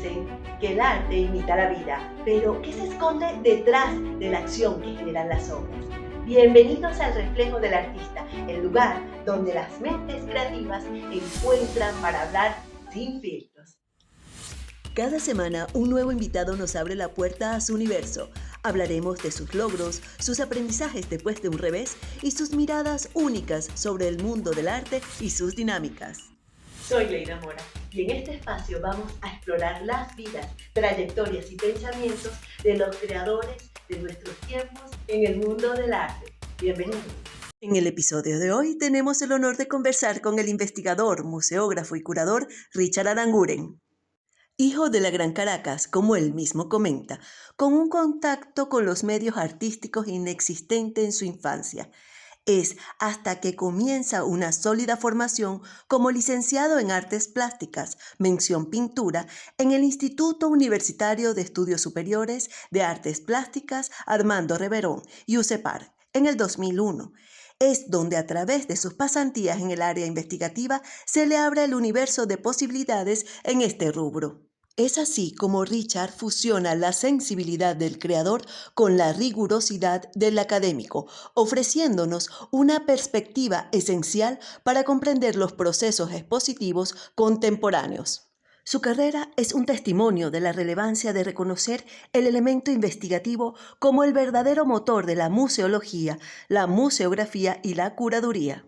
dicen que el arte imita la vida, pero ¿qué se esconde detrás de la acción que generan las obras? Bienvenidos al Reflejo del Artista, el lugar donde las mentes creativas encuentran para hablar sin filtros. Cada semana un nuevo invitado nos abre la puerta a su universo. Hablaremos de sus logros, sus aprendizajes después de un revés y sus miradas únicas sobre el mundo del arte y sus dinámicas. Soy Leida Mora y en este espacio vamos a explorar las vidas, trayectorias y pensamientos de los creadores de nuestros tiempos en el mundo del arte. Bienvenidos. En el episodio de hoy tenemos el honor de conversar con el investigador, museógrafo y curador Richard Aranguren. Hijo de la Gran Caracas, como él mismo comenta, con un contacto con los medios artísticos inexistente en su infancia. Es hasta que comienza una sólida formación como licenciado en Artes Plásticas, mención Pintura, en el Instituto Universitario de Estudios Superiores de Artes Plásticas Armando Reverón, UCEPAR, en el 2001. Es donde a través de sus pasantías en el área investigativa se le abre el universo de posibilidades en este rubro. Es así como Richard fusiona la sensibilidad del creador con la rigurosidad del académico, ofreciéndonos una perspectiva esencial para comprender los procesos expositivos contemporáneos. Su carrera es un testimonio de la relevancia de reconocer el elemento investigativo como el verdadero motor de la museología, la museografía y la curaduría.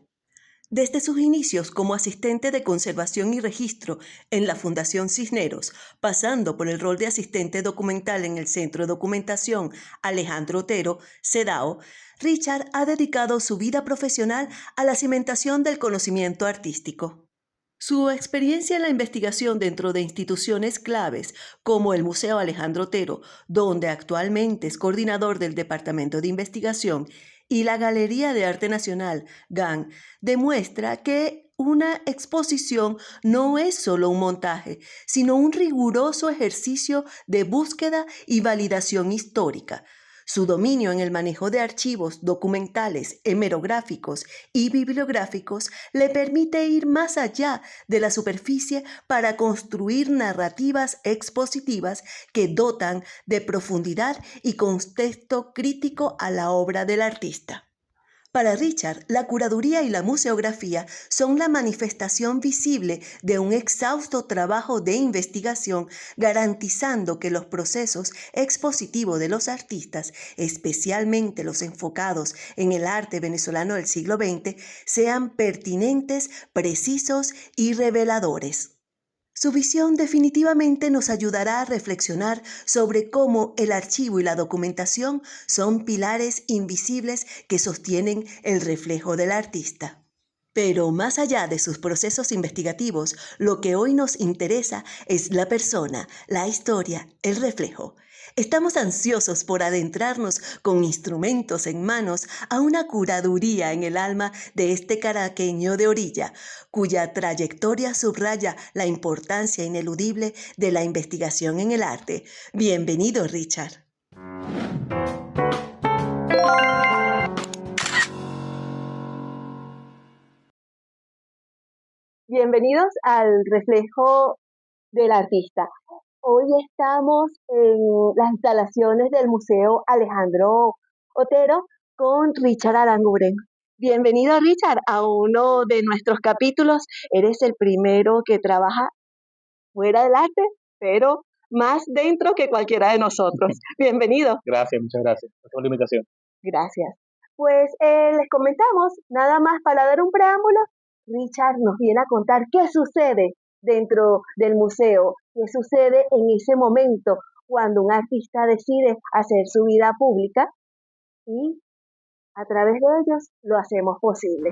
Desde sus inicios como asistente de conservación y registro en la Fundación Cisneros, pasando por el rol de asistente documental en el Centro de Documentación Alejandro Otero, CEDAW, Richard ha dedicado su vida profesional a la cimentación del conocimiento artístico. Su experiencia en la investigación dentro de instituciones claves como el Museo Alejandro Otero, donde actualmente es coordinador del Departamento de Investigación, y la Galería de Arte Nacional, GAN, demuestra que una exposición no es solo un montaje, sino un riguroso ejercicio de búsqueda y validación histórica. Su dominio en el manejo de archivos documentales, hemerográficos y bibliográficos le permite ir más allá de la superficie para construir narrativas expositivas que dotan de profundidad y contexto crítico a la obra del artista. Para Richard, la curaduría y la museografía son la manifestación visible de un exhausto trabajo de investigación, garantizando que los procesos expositivos de los artistas, especialmente los enfocados en el arte venezolano del siglo XX, sean pertinentes, precisos y reveladores. Su visión definitivamente nos ayudará a reflexionar sobre cómo el archivo y la documentación son pilares invisibles que sostienen el reflejo del artista. Pero más allá de sus procesos investigativos, lo que hoy nos interesa es la persona, la historia, el reflejo. Estamos ansiosos por adentrarnos con instrumentos en manos a una curaduría en el alma de este caraqueño de orilla, cuya trayectoria subraya la importancia ineludible de la investigación en el arte. Bienvenido, Richard. Bienvenidos al Reflejo del Artista. Hoy estamos en las instalaciones del Museo Alejandro Otero con Richard Aranguren. Bienvenido, Richard, a uno de nuestros capítulos. Eres el primero que trabaja fuera del arte, pero más dentro que cualquiera de nosotros. Bienvenido. Gracias, muchas gracias por la invitación. Gracias. Pues les comentamos, nada más para dar un preámbulo, Richard nos viene a contar qué sucede dentro del museo, qué sucede en ese momento cuando un artista decide hacer su vida pública y a través de ellos lo hacemos posible.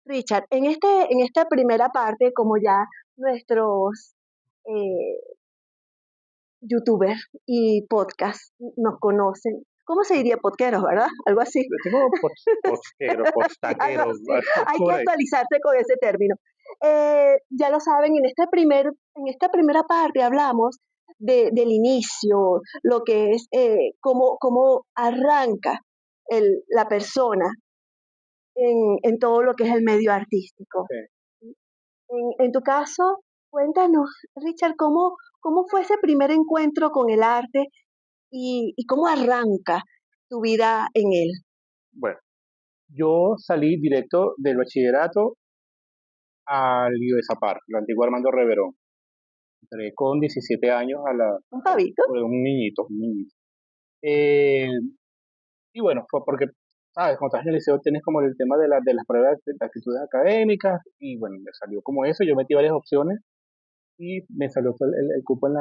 Richard, en esta primera parte, como ya nuestros youtubers y podcast nos conocen. ¿Cómo se diría podqueros, verdad? Algo así. Podquero, podtaquero. Hay que actualizarse con ese término. Ya lo saben, en esta primera parte hablamos del inicio, lo que es cómo arranca la persona en todo lo que es el medio artístico. Sí. En tu caso, cuéntanos, Richard, ¿cómo fue ese primer encuentro con el arte y cómo arranca tu vida en él? Bueno, yo salí directo del bachillerato al IBESAPAR, la antigua Armando Reverón. Entré con 17 años ¿Un pavito? un niñito, un niñito. Eh, y bueno, fue porque, ¿sabes? Cuando estás en el liceo tienes como el tema de las pruebas de actitudes académicas y bueno, me salió como eso. Yo metí varias opciones y me salió fue el cupo en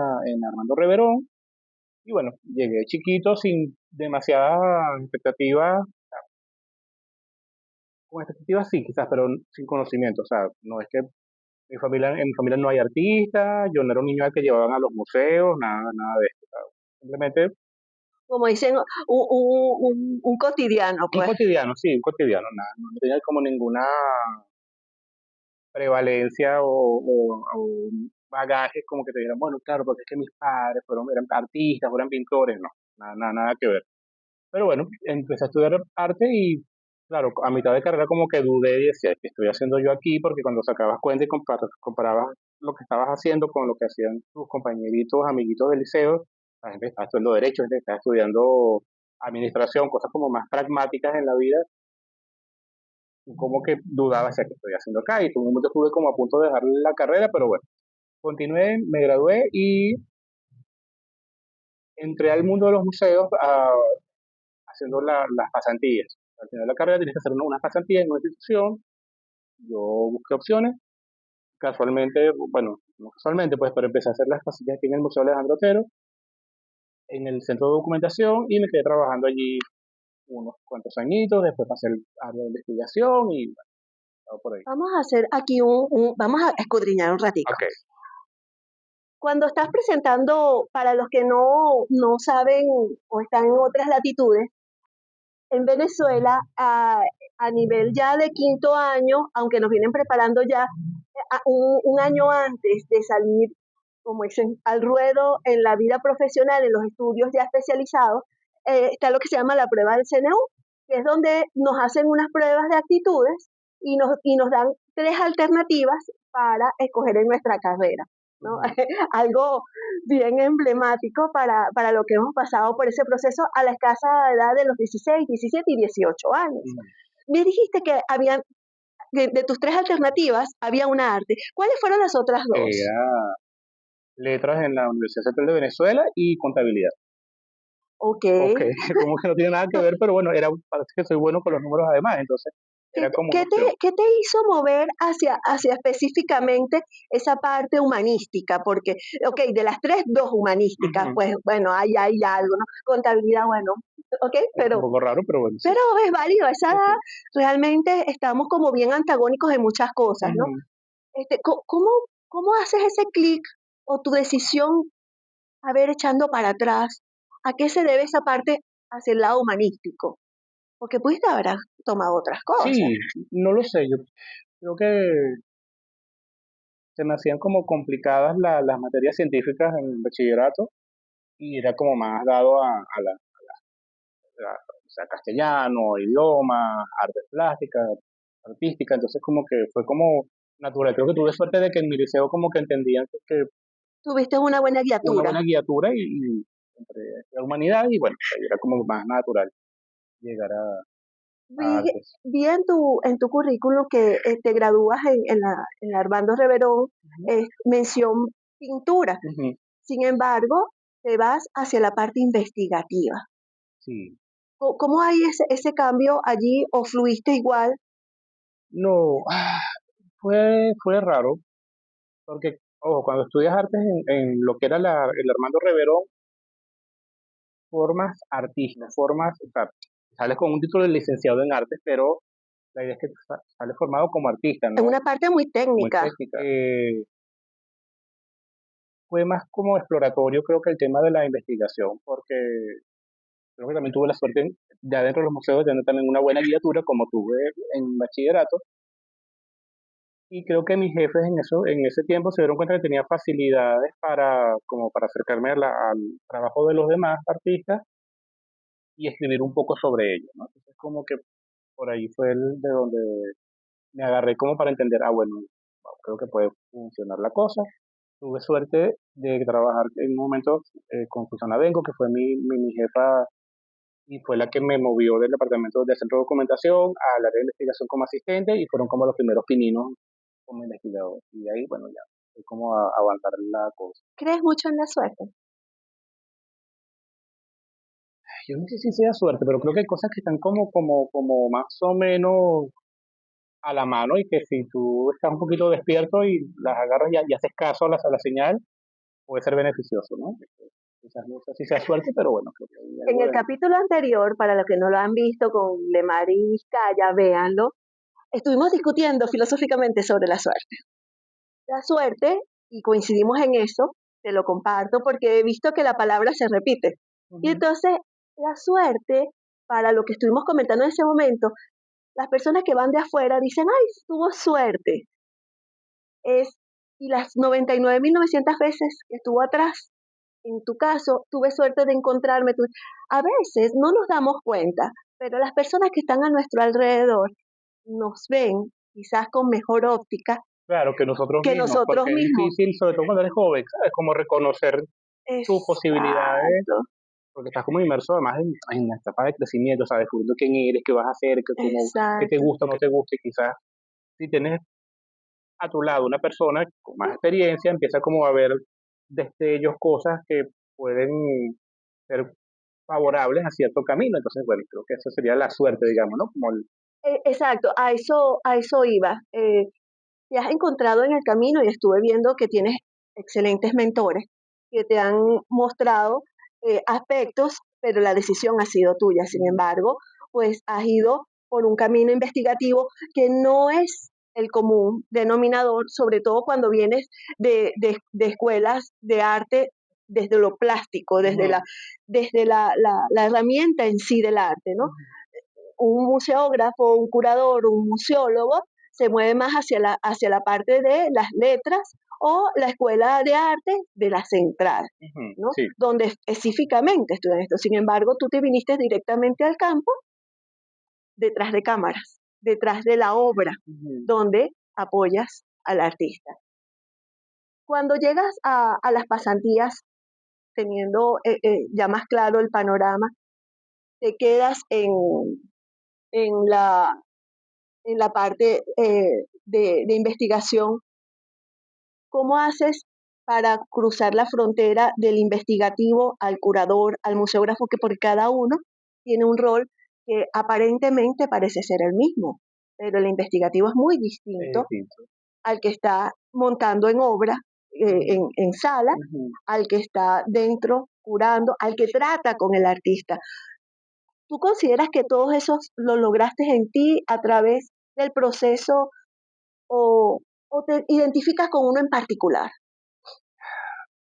Armando Reverón. Y bueno, llegué chiquito sin demasiadas expectativas, con expectativas sí, quizás, pero sin conocimiento. O sea, no es que en mi familia no hay artistas, yo no era un niño al que llevaban a los museos, nada de esto. ¿Sabes? Simplemente Como dicen, un cotidiano, un pues. cotidiano, sí, un cotidiano, nada, no tenía como ninguna prevalencia o un bagaje como que te dijeran, bueno, claro, porque es que mis padres eran artistas, fueran pintores, no, nada que ver. Pero bueno, empecé a estudiar arte y, claro, a mitad de carrera como que dudé y decía, ¿qué estoy haciendo yo aquí? Porque cuando sacabas cuenta y comparabas lo que estabas haciendo con lo que hacían tus compañeritos, amiguitos del liceo, la gente estaba estudiando derecho, gente estaba estudiando administración, cosas como más pragmáticas en la vida, y como que dudaba, sea, ¿qué estoy haciendo acá? Y todo un momento estuve como a punto de dejar la carrera, pero bueno, continué, me gradué y entré al mundo de los museos haciendo las pasantías. Al final de la carrera tienes que hacer unas pasantías en una institución. Yo busqué opciones. Casualmente, bueno, no casualmente, pues, pero empecé a hacer las pasantías aquí en el Museo Alejandro Otero, en el centro de documentación, y me quedé trabajando allí unos cuantos añitos. Después pasé al área de investigación y bueno, estaba por ahí. Vamos a hacer aquí vamos a escudriñar un ratico. Ok. Cuando estás presentando, para los que no saben o están en otras latitudes, en Venezuela, a nivel ya de quinto año, aunque nos vienen preparando ya un año antes de salir, como dicen, al ruedo en la vida profesional, en los estudios ya especializados, está lo que se llama la prueba del CNU, que es donde nos hacen unas pruebas de actitudes y nos dan tres alternativas para escoger en nuestra carrera, ¿no? Ujú, Algo bien emblemático para lo que hemos pasado por ese proceso a la escasa edad de los 16, 17 y 18 años. ujú. Me dijiste que de tus tres alternativas, había una arte. ¿Cuáles fueron las otras dos? Era letras en la Universidad Central de Venezuela y contabilidad. Ok. Ok, como que no tiene nada que ver, pero bueno, parece que soy bueno con los números además, entonces ¿Qué era te, como una qué opción. te- qué te hizo mover hacia específicamente esa parte humanística? Porque, ok, de las tres, dos humanísticas, Ujú. pues bueno, hay algo, ¿no? Contabilidad, bueno, ok, Es un poco raro, pero bueno, sí. pero es válido, a esa Sí, edad sí. realmente estamos como bien antagónicos en muchas cosas, ¿no? Ujú. ¿Cómo haces ese clic o tu decisión, a ver, echando para atrás? ¿A qué se debe esa parte hacia el lado humanístico? Porque pudiste haber tomado otras cosas. Sí, no lo sé, yo creo que se me hacían como complicadas las materias científicas en el bachillerato y era como más dado o sea, castellano, idioma, artes plásticas, artística, entonces como que fue como natural. Creo que tuve suerte de que en mi liceo como que entendían que Tuviste una buena una guiatura. buena guiatura y entre la humanidad y bueno, ahí era como más natural llegar a Vi, artes. vi en tu currículum que te gradúas en la Armando Reverón, Ujú, mención pintura. ujú, Sin embargo, te vas hacia la parte investigativa. sí, ¿Cómo hay ese cambio allí o fluiste igual? no, fue raro, porque, ojo, cuando estudias artes en lo que era el Armando Reverón, formas artistas, o sea, sales con un título de licenciado en artes, pero la idea es que sales formado como artista, Es ¿no? una parte muy Muy técnica. técnica. Fue más como exploratorio, creo que el tema de la investigación, porque creo que también tuve la suerte de adentro de los museos de tener también una buena guiatura, como tuve en bachillerato, y creo que mis jefes en ese tiempo se dieron cuenta que tenía facilidades como para acercarme al trabajo de los demás artistas y escribir un poco sobre ellos, ¿no? Entonces, como que por ahí fue de donde me agarré como para entender, ah, bueno, creo que puede funcionar la cosa. Tuve suerte de trabajar en un momento con Susana Benco, que fue mi jefa y fue la que me movió del departamento de centro de documentación al área de investigación como asistente y fueron como los primeros pininos como investigador. Y de ahí, bueno, ya fue como a avanzar la cosa. ¿Crees mucho en la suerte? Yo no sé si sea suerte, pero creo que hay cosas que están como más o menos a la mano y que si tú estás un poquito despierto y las agarras y haces caso a la señal, puede ser beneficioso, ¿no? Quizás no sé si sea suerte, pero bueno, creo que hay En algo el de... capítulo anterior, para los que no lo han visto con Lemar y Vizcaya, véanlo, estuvimos discutiendo filosóficamente sobre la suerte. La suerte, y coincidimos en eso, te lo comparto porque he visto que la palabra se repite. Y Ujú. entonces, la suerte, para lo que estuvimos comentando en ese momento, las personas que van de afuera dicen, ay, tuvo suerte. Es, y las 99.900 veces que estuvo atrás, en tu caso, tuve suerte de encontrarme. A veces no nos damos cuenta, pero las personas que están a nuestro alrededor nos ven quizás con mejor óptica Claro, que nosotros que mismos, nosotros porque es mismos. difícil, sobre todo cuando eres joven, ¿sabes? Como reconocer tus posibilidades, Exacto, porque estás como inmerso además en la etapa de crecimiento, ¿sabes? Descubriendo quién eres, qué vas a hacer, qué te exacto. gusta o no te gusta, y quizás si tienes a tu lado una persona con más experiencia, empieza como a ver destellos, cosas que pueden ser favorables a cierto camino. Entonces, bueno, creo que eso sería la suerte, digamos, ¿no? Como Exacto, a eso iba. Te has encontrado en el camino y estuve viendo que tienes excelentes mentores que te han mostrado aspectos, pero la decisión ha sido tuya. Sin embargo, pues has ido por un camino investigativo que no es el común denominador, sobre todo cuando vienes de escuelas de arte desde lo plástico, ujú, desde la herramienta en sí del arte, ¿no? ujú, Un museógrafo, un curador, un museólogo se mueve más hacia la parte de las letras o la escuela de arte de la central, ujú, ¿no? sí. Donde específicamente estudian esto. Sin embargo, tú te viniste directamente al campo detrás de cámaras, detrás de la obra, Ujú. donde apoyas al artista. Cuando llegas a las pasantías, teniendo ya más claro el panorama, te quedas en la en la parte de investigación. ¿Cómo haces para cruzar la frontera del investigativo al curador, al museógrafo, que por cada uno tiene un rol que aparentemente parece ser el mismo, pero el investigativo es muy Es distinto distinto. al que está montando en obra, Ujú, en sala, ujú. al que está dentro curando, al que trata con el artista? ¿Tú consideras que todos esos lo lograste en ti a través del proceso o te identificas con uno en particular?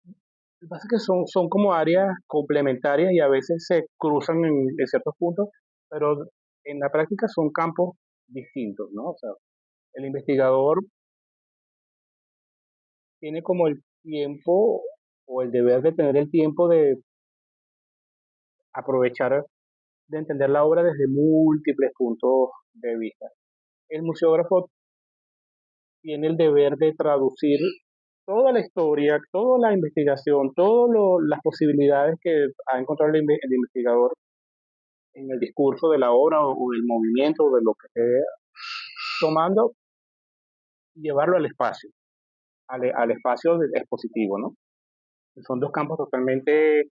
Lo que pasa es que son como áreas complementarias y a veces se cruzan en ciertos puntos, pero en la práctica son campos distintos, ¿no? O sea, el investigador tiene como el tiempo o el deber de tener el tiempo de aprovechar, de entender la obra desde múltiples puntos de vista. El museógrafo tiene el deber de traducir toda la historia, toda la investigación, todas las posibilidades que ha encontrado el investigador en el discurso de la obra o del movimiento o de lo que esté tomando y llevarlo al espacio, al espacio expositivo, ¿no? Son dos campos totalmente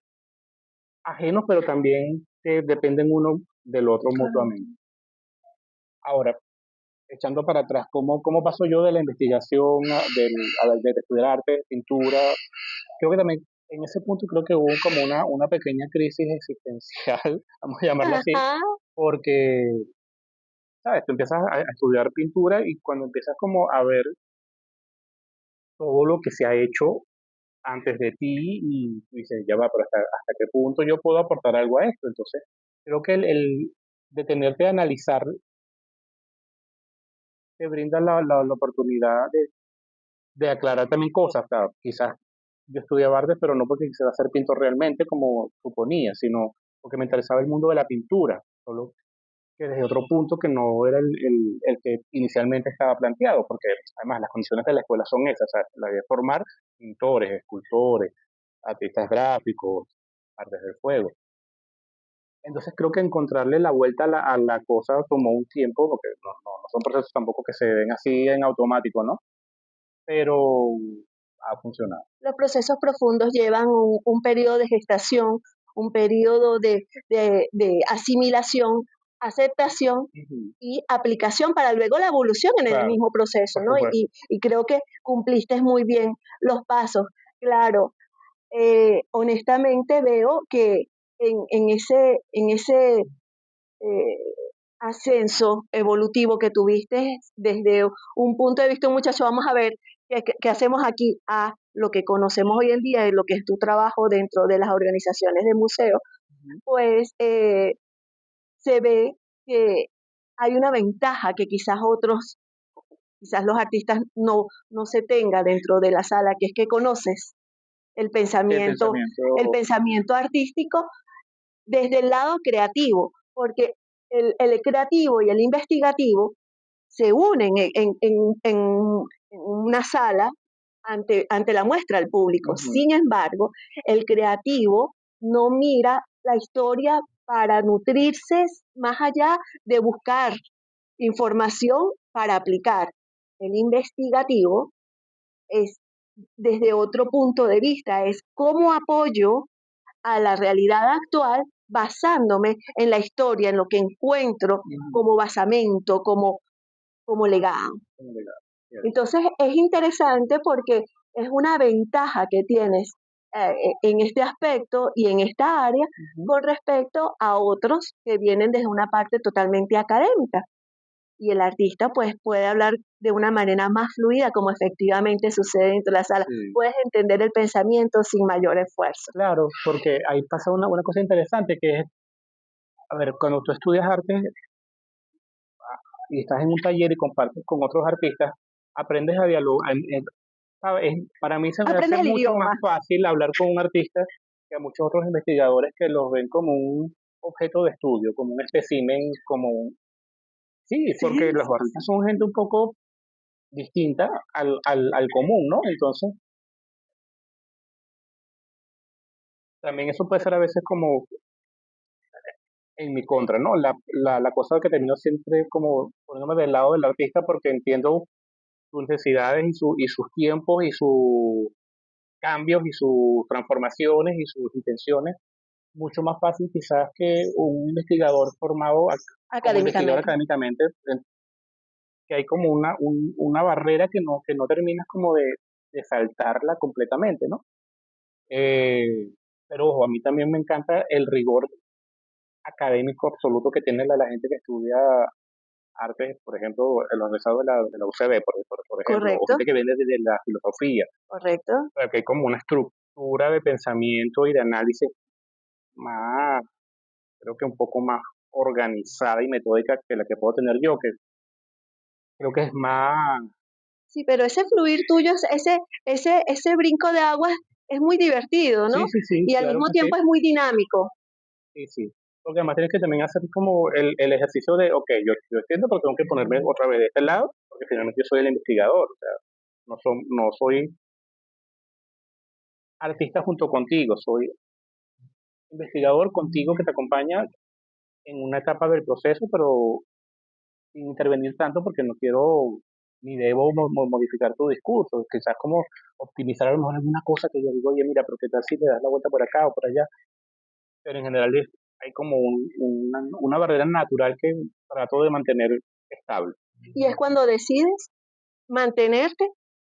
ajenos, pero también dependen uno del otro Claro. mutuamente. Ahora, echando para atrás, ¿cómo paso yo de la investigación de estudiar arte, pintura? Creo que también en ese punto creo que hubo como una pequeña crisis existencial, vamos a llamarlo así, Ajá, porque, ¿sabes? Tú empiezas a estudiar pintura y cuando empiezas como a ver todo lo que se ha hecho antes de ti y tú dices, ya va, pero hasta qué punto yo puedo aportar algo a esto. Entonces, creo que el detenerte a analizar te brinda la oportunidad de aclarar también cosas. O sea, quizás yo estudiaba arte, pero no porque quisiera ser pintor realmente como suponía, sino porque me interesaba el mundo de la pintura. Solo que desde otro punto que no era el que inicialmente estaba planteado, porque además las condiciones de la escuela son esas, o sea, la de formar pintores, escultores, artistas gráficos, artes del fuego. Entonces creo que encontrarle la vuelta a la cosa tomó un tiempo, porque no son procesos tampoco que se den así en automático, ¿no? Pero ha funcionado. Los procesos profundos llevan un periodo de gestación, un periodo de asimilación, aceptación Ujú. y aplicación para luego la evolución en el Claro, mismo proceso, por ¿no? supuesto. Y creo que cumpliste muy bien los pasos. Claro, honestamente veo que en ese eh, ascenso evolutivo que tuviste desde un punto de vista, un muchacho, vamos a ver qué hacemos aquí, a lo que conocemos hoy en día y lo que es tu trabajo dentro de las organizaciones de museos, Ujú. pues se ve que hay una ventaja que quizás los artistas no se tenga dentro de la sala, que es que conoces el El pensamiento, pensamiento, el pensamiento artístico desde el lado creativo, porque el creativo y el investigativo se unen en una sala ante la muestra al público. ujú, Sin embargo, el creativo no mira la historia para nutrirse más allá de buscar información para aplicar. El investigativo es desde otro punto de vista, es cómo apoyo a la realidad actual basándome en la historia, en lo que encuentro ujú, como basamento, como legado. como legado, cierto. Entonces es interesante porque es una ventaja que tienes en este aspecto y en esta área Ujú. con respecto a otros que vienen desde una parte totalmente académica. Y el artista pues puede hablar de una manera más fluida como efectivamente sucede dentro de la sala. Sí, Puedes entender el pensamiento sin mayor esfuerzo. claro, porque ahí pasa una cosa interesante que es, a ver, cuando tú estudias arte y estás en un taller y compartes con otros artistas, aprendes a dialogar. ¿Sabes? Para mí se me hace Aprendes el mucho más idioma. fácil hablar con un artista que a muchos otros investigadores que los ven como un objeto de estudio, como un espécimen, como un... Sí, porque Sí, los artistas son gente un poco distinta al común, ¿no? Entonces, también eso puede ser a veces como en mi contra, ¿no? La cosa que termino siempre como poniéndome del lado del artista porque entiendo sus necesidades y sus tiempos y sus cambios y sus transformaciones y sus intenciones mucho más fácil quizás que un investigador formado como investigador académicamente. académicamente, que hay como una barrera que no terminas como de saltarla completamente, ¿no? Eh, pero ojo, a mí también me encanta el rigor académico absoluto que tiene la gente que estudia artes, por ejemplo, en los egresados de la UCB, por ejemplo, o Correcto, gente que viene de la filosofía, correcto. o sea, que hay como una estructura de pensamiento y de análisis más, creo que un poco más organizada y metódica que la que puedo tener yo, que creo que es más, Sí, pero ese fluir tuyo, ese brinco de agua es muy divertido, sí, ¿no? sí, sí, Y al claro mismo que sí, tiempo es muy dinámico. sí, sí. Porque además tienes que también hacer como el ejercicio de, ok, yo entiendo, pero tengo que ponerme otra vez de este lado, porque finalmente yo soy el investigador, o sea, no soy artista junto contigo, soy investigador contigo que te acompaña en una etapa del proceso, pero sin intervenir tanto porque no quiero ni debo modificar tu discurso, quizás como optimizar a lo mejor alguna cosa que yo digo, oye, mira, pero qué tal si le das la vuelta por acá o por allá, pero en general hay como una barrera natural que trato de mantener estable. Y es cuando decides mantenerte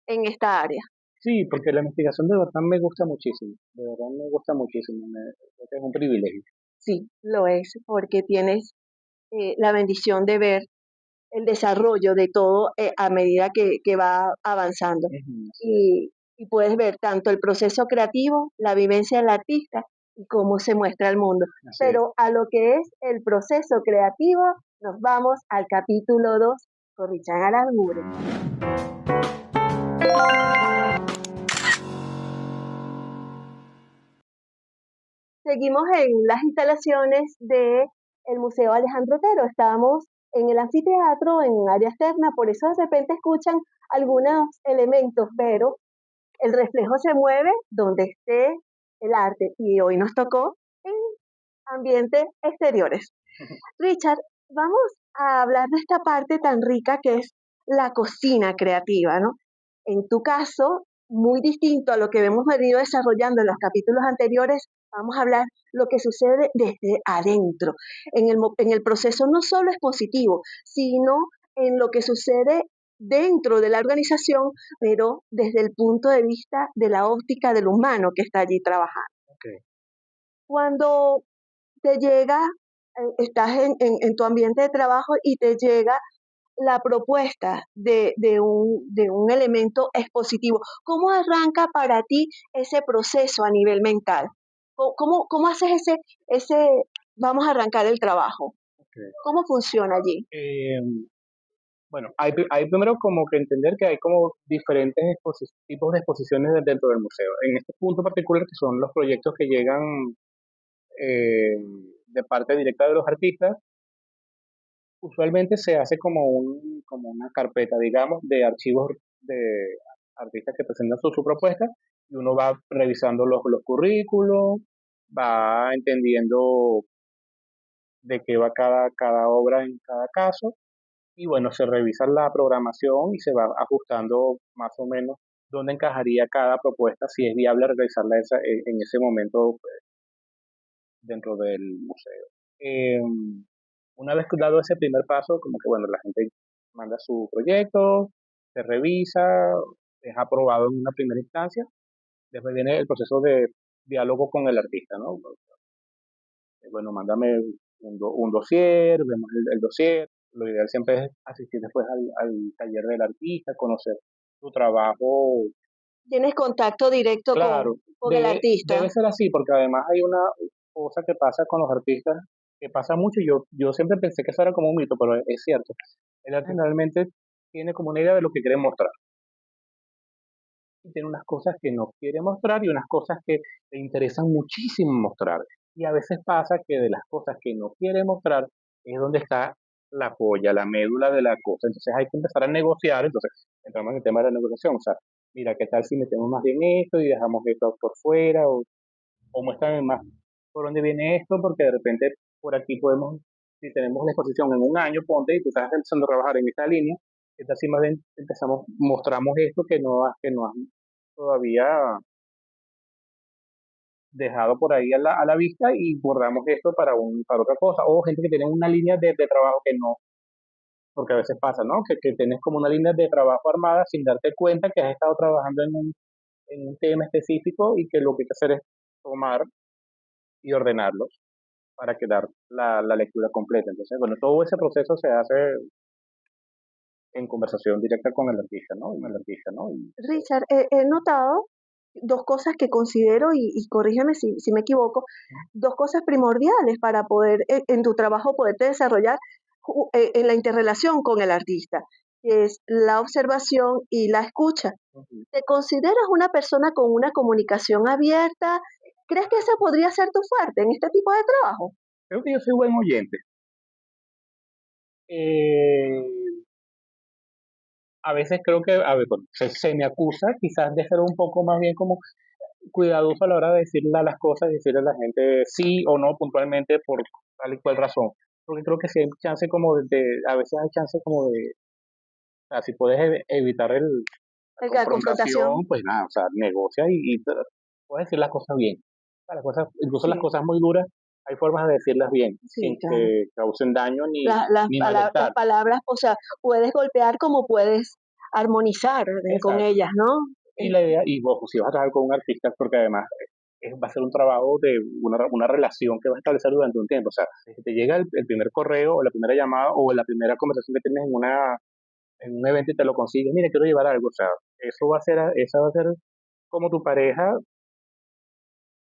en esta área. Sí, porque la investigación de verdad me gusta muchísimo, de verdad me gusta muchísimo, creo que es un privilegio. Sí, lo es, porque tienes la bendición de ver el desarrollo de todo a medida que va avanzando. Ujú, así es, Y puedes ver tanto el proceso creativo, la vivencia del artista y cómo se muestra el mundo. así es. Pero a lo que es el proceso creativo, nos vamos al capítulo 2 con Richard Aranguren. Seguimos en las instalaciones de el Museo Alejandro Otero. Estamos en el anfiteatro, en un área externa, por eso de repente escuchan algunos elementos, pero el reflejo se mueve donde esté el arte y hoy nos tocó en ambientes exteriores. Richard, vamos a hablar de esta parte tan rica que es la cocina creativa, ¿no? En tu caso, muy distinto a lo que hemos venido desarrollando en los capítulos anteriores, vamos a hablar lo que sucede desde adentro, en el proceso no solo expositivo, sino en lo que sucede dentro de la organización, pero desde el punto de vista de la óptica del humano que está allí trabajando. Okay. Cuando te llega, estás en tu ambiente de trabajo y te llega la propuesta de un elemento expositivo. ¿Cómo arranca para ti ese proceso a nivel mental? ¿Cómo haces ese, vamos a arrancar el trabajo? Okay. ¿Cómo funciona allí? Bueno, hay primero como que entender que hay como diferentes tipos de exposiciones dentro del museo. En este punto particular, que son los proyectos que llegan eh, de parte directa de los artistas, usualmente se hace como una carpeta, digamos, de archivos de artistas que presentan su propuesta y uno va revisando los currículos, va entendiendo de qué va cada obra en cada caso y bueno, se revisa la programación y se va ajustando más o menos dónde encajaría cada propuesta, si es viable realizarla en ese momento pues, dentro del museo. Una vez dado ese primer paso, como que bueno, la gente manda su proyecto, se revisa, es aprobado en una primera instancia, después viene el proceso de diálogo con el artista, ¿no? Bueno, mándame un dossier, vemos el dossier, lo ideal siempre es asistir después al taller del artista, conocer su trabajo. ¿Tienes contacto directo Claro, con el artista? debe ser así, porque además hay una cosa que pasa con los artistas, que pasa mucho, y yo siempre pensé que eso era como un mito, pero es cierto. El arte generalmente tiene como una idea de lo que quiere mostrar. Y tiene unas cosas que no quiere mostrar y unas cosas que le interesan muchísimo mostrar. Y a veces pasa que de las cosas que no quiere mostrar es donde está la joya, la médula de la cosa. Entonces hay que empezar a negociar. Entonces entramos en el tema de la negociación. O sea, mira, ¿qué tal si metemos más bien esto y dejamos esto por fuera? O muéstrame más por dónde viene esto, porque de repente por aquí podemos, si tenemos la exposición en un año, ponte, y tú estás empezando a trabajar en esta línea, ¿qué tal si más bien mostramos esto que no has todavía dejado por ahí a la vista y guardamos esto para otra cosa? O gente que tiene una línea de trabajo que no, porque a veces pasa, ¿no? Que tienes como una línea de trabajo armada sin darte cuenta que has estado trabajando en un tema específico y que lo que hay que hacer es tomar y ordenarlos para quedar la lectura completa. Entonces, bueno, todo ese proceso se hace en conversación directa con el artista, ¿no? Con el artista, ¿no? Richard, he notado dos cosas que considero, y corrígeme si me equivoco, dos cosas primordiales para poder, en tu trabajo, poderte desarrollar en la interrelación con el artista, que es la observación y la escucha. Uh-huh. ¿Te consideras una persona con una comunicación abierta? ¿Crees que esa podría ser tu fuerte en este tipo de trabajo? Creo que yo soy buen oyente. Eh, a veces creo que, a ver, bueno, se me acusa quizás de ser un poco más bien como cuidadoso a la hora de decirle a las cosas, decirle a la gente sí o no puntualmente por tal y cual razón. Porque creo que sí hay chance como a veces hay chance como de, o sea, si puedes evitar la La confrontación. confrontación, pues nada, o sea, negocia y puedes decir las cosas bien. O sea, las cosas, incluso las Sí, cosas muy duras, hay formas de decirlas bien, sí, sin claro. que causen daño ni Las malestar. palabras, o sea, puedes golpear como puedes armonizar con Exacto. ellas, ¿no? Y la idea, y vos, si vas a trabajar con un artista, porque además va a ser un trabajo de una relación que vas a establecer durante un tiempo. O sea, si te llega el primer correo o la primera llamada o la primera conversación que tienes en un evento y te lo consigues, mira, quiero llevar algo. O sea, esa va a ser como tu pareja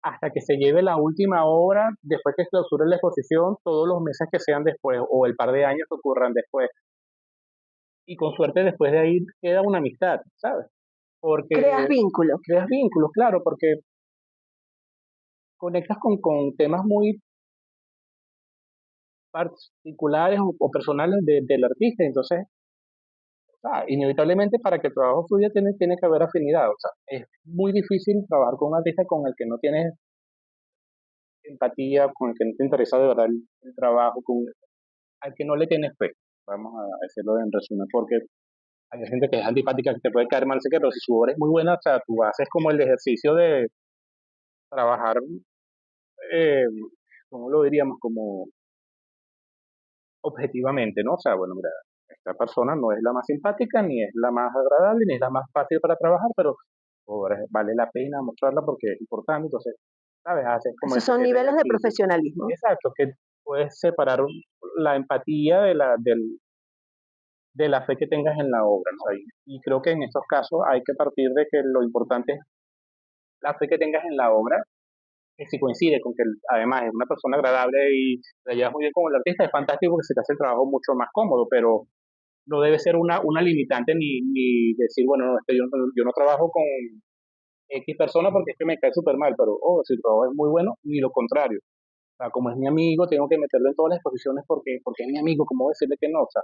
hasta que se lleve la última hora, después que se clausure la exposición, todos los meses que sean después o el par de años que ocurran después. Y con suerte después de ahí queda una amistad, ¿sabes? Creas Porque vínculo. creas vínculos, claro, porque conectas con temas muy particulares o personales del artista. Entonces, inevitablemente para que el trabajo fluya tiene que haber afinidad. O sea, es muy difícil trabajar con un artista con el que no tienes empatía, con el que no te interesa de verdad el trabajo, al que no le tienes fe. Vamos a decirlo en resumen, porque hay gente que es antipática, que te puede caer mal, sé que, pero si su obra es muy buena, o sea, tú haces como el ejercicio de trabajar, eh, ¿cómo lo diríamos? Como objetivamente, ¿no? O sea, bueno, mira, esta persona no es la más simpática, ni es la más agradable, ni es la más fácil para trabajar, pero vale la pena mostrarla porque es importante, entonces, ¿sabes? Haces como Esos ese, son ese niveles de ejercicio. profesionalismo. Exacto, que puedes separar la empatía de la fe que tengas en la obra, ¿no? Y creo que en estos casos hay que partir de que lo importante es la fe que tengas en la obra, que si coincide con que además es una persona agradable y la llevas muy bien con el artista, es fantástico porque se te hace el trabajo mucho más cómodo, pero no debe ser una limitante ni decir, bueno, no, es que yo no trabajo con X persona porque es que me cae súper mal, pero si el trabajo es muy bueno, ni lo contrario. O sea, como es mi amigo, tengo que meterlo en todas las exposiciones porque es mi amigo, ¿cómo decirle que no? O sea,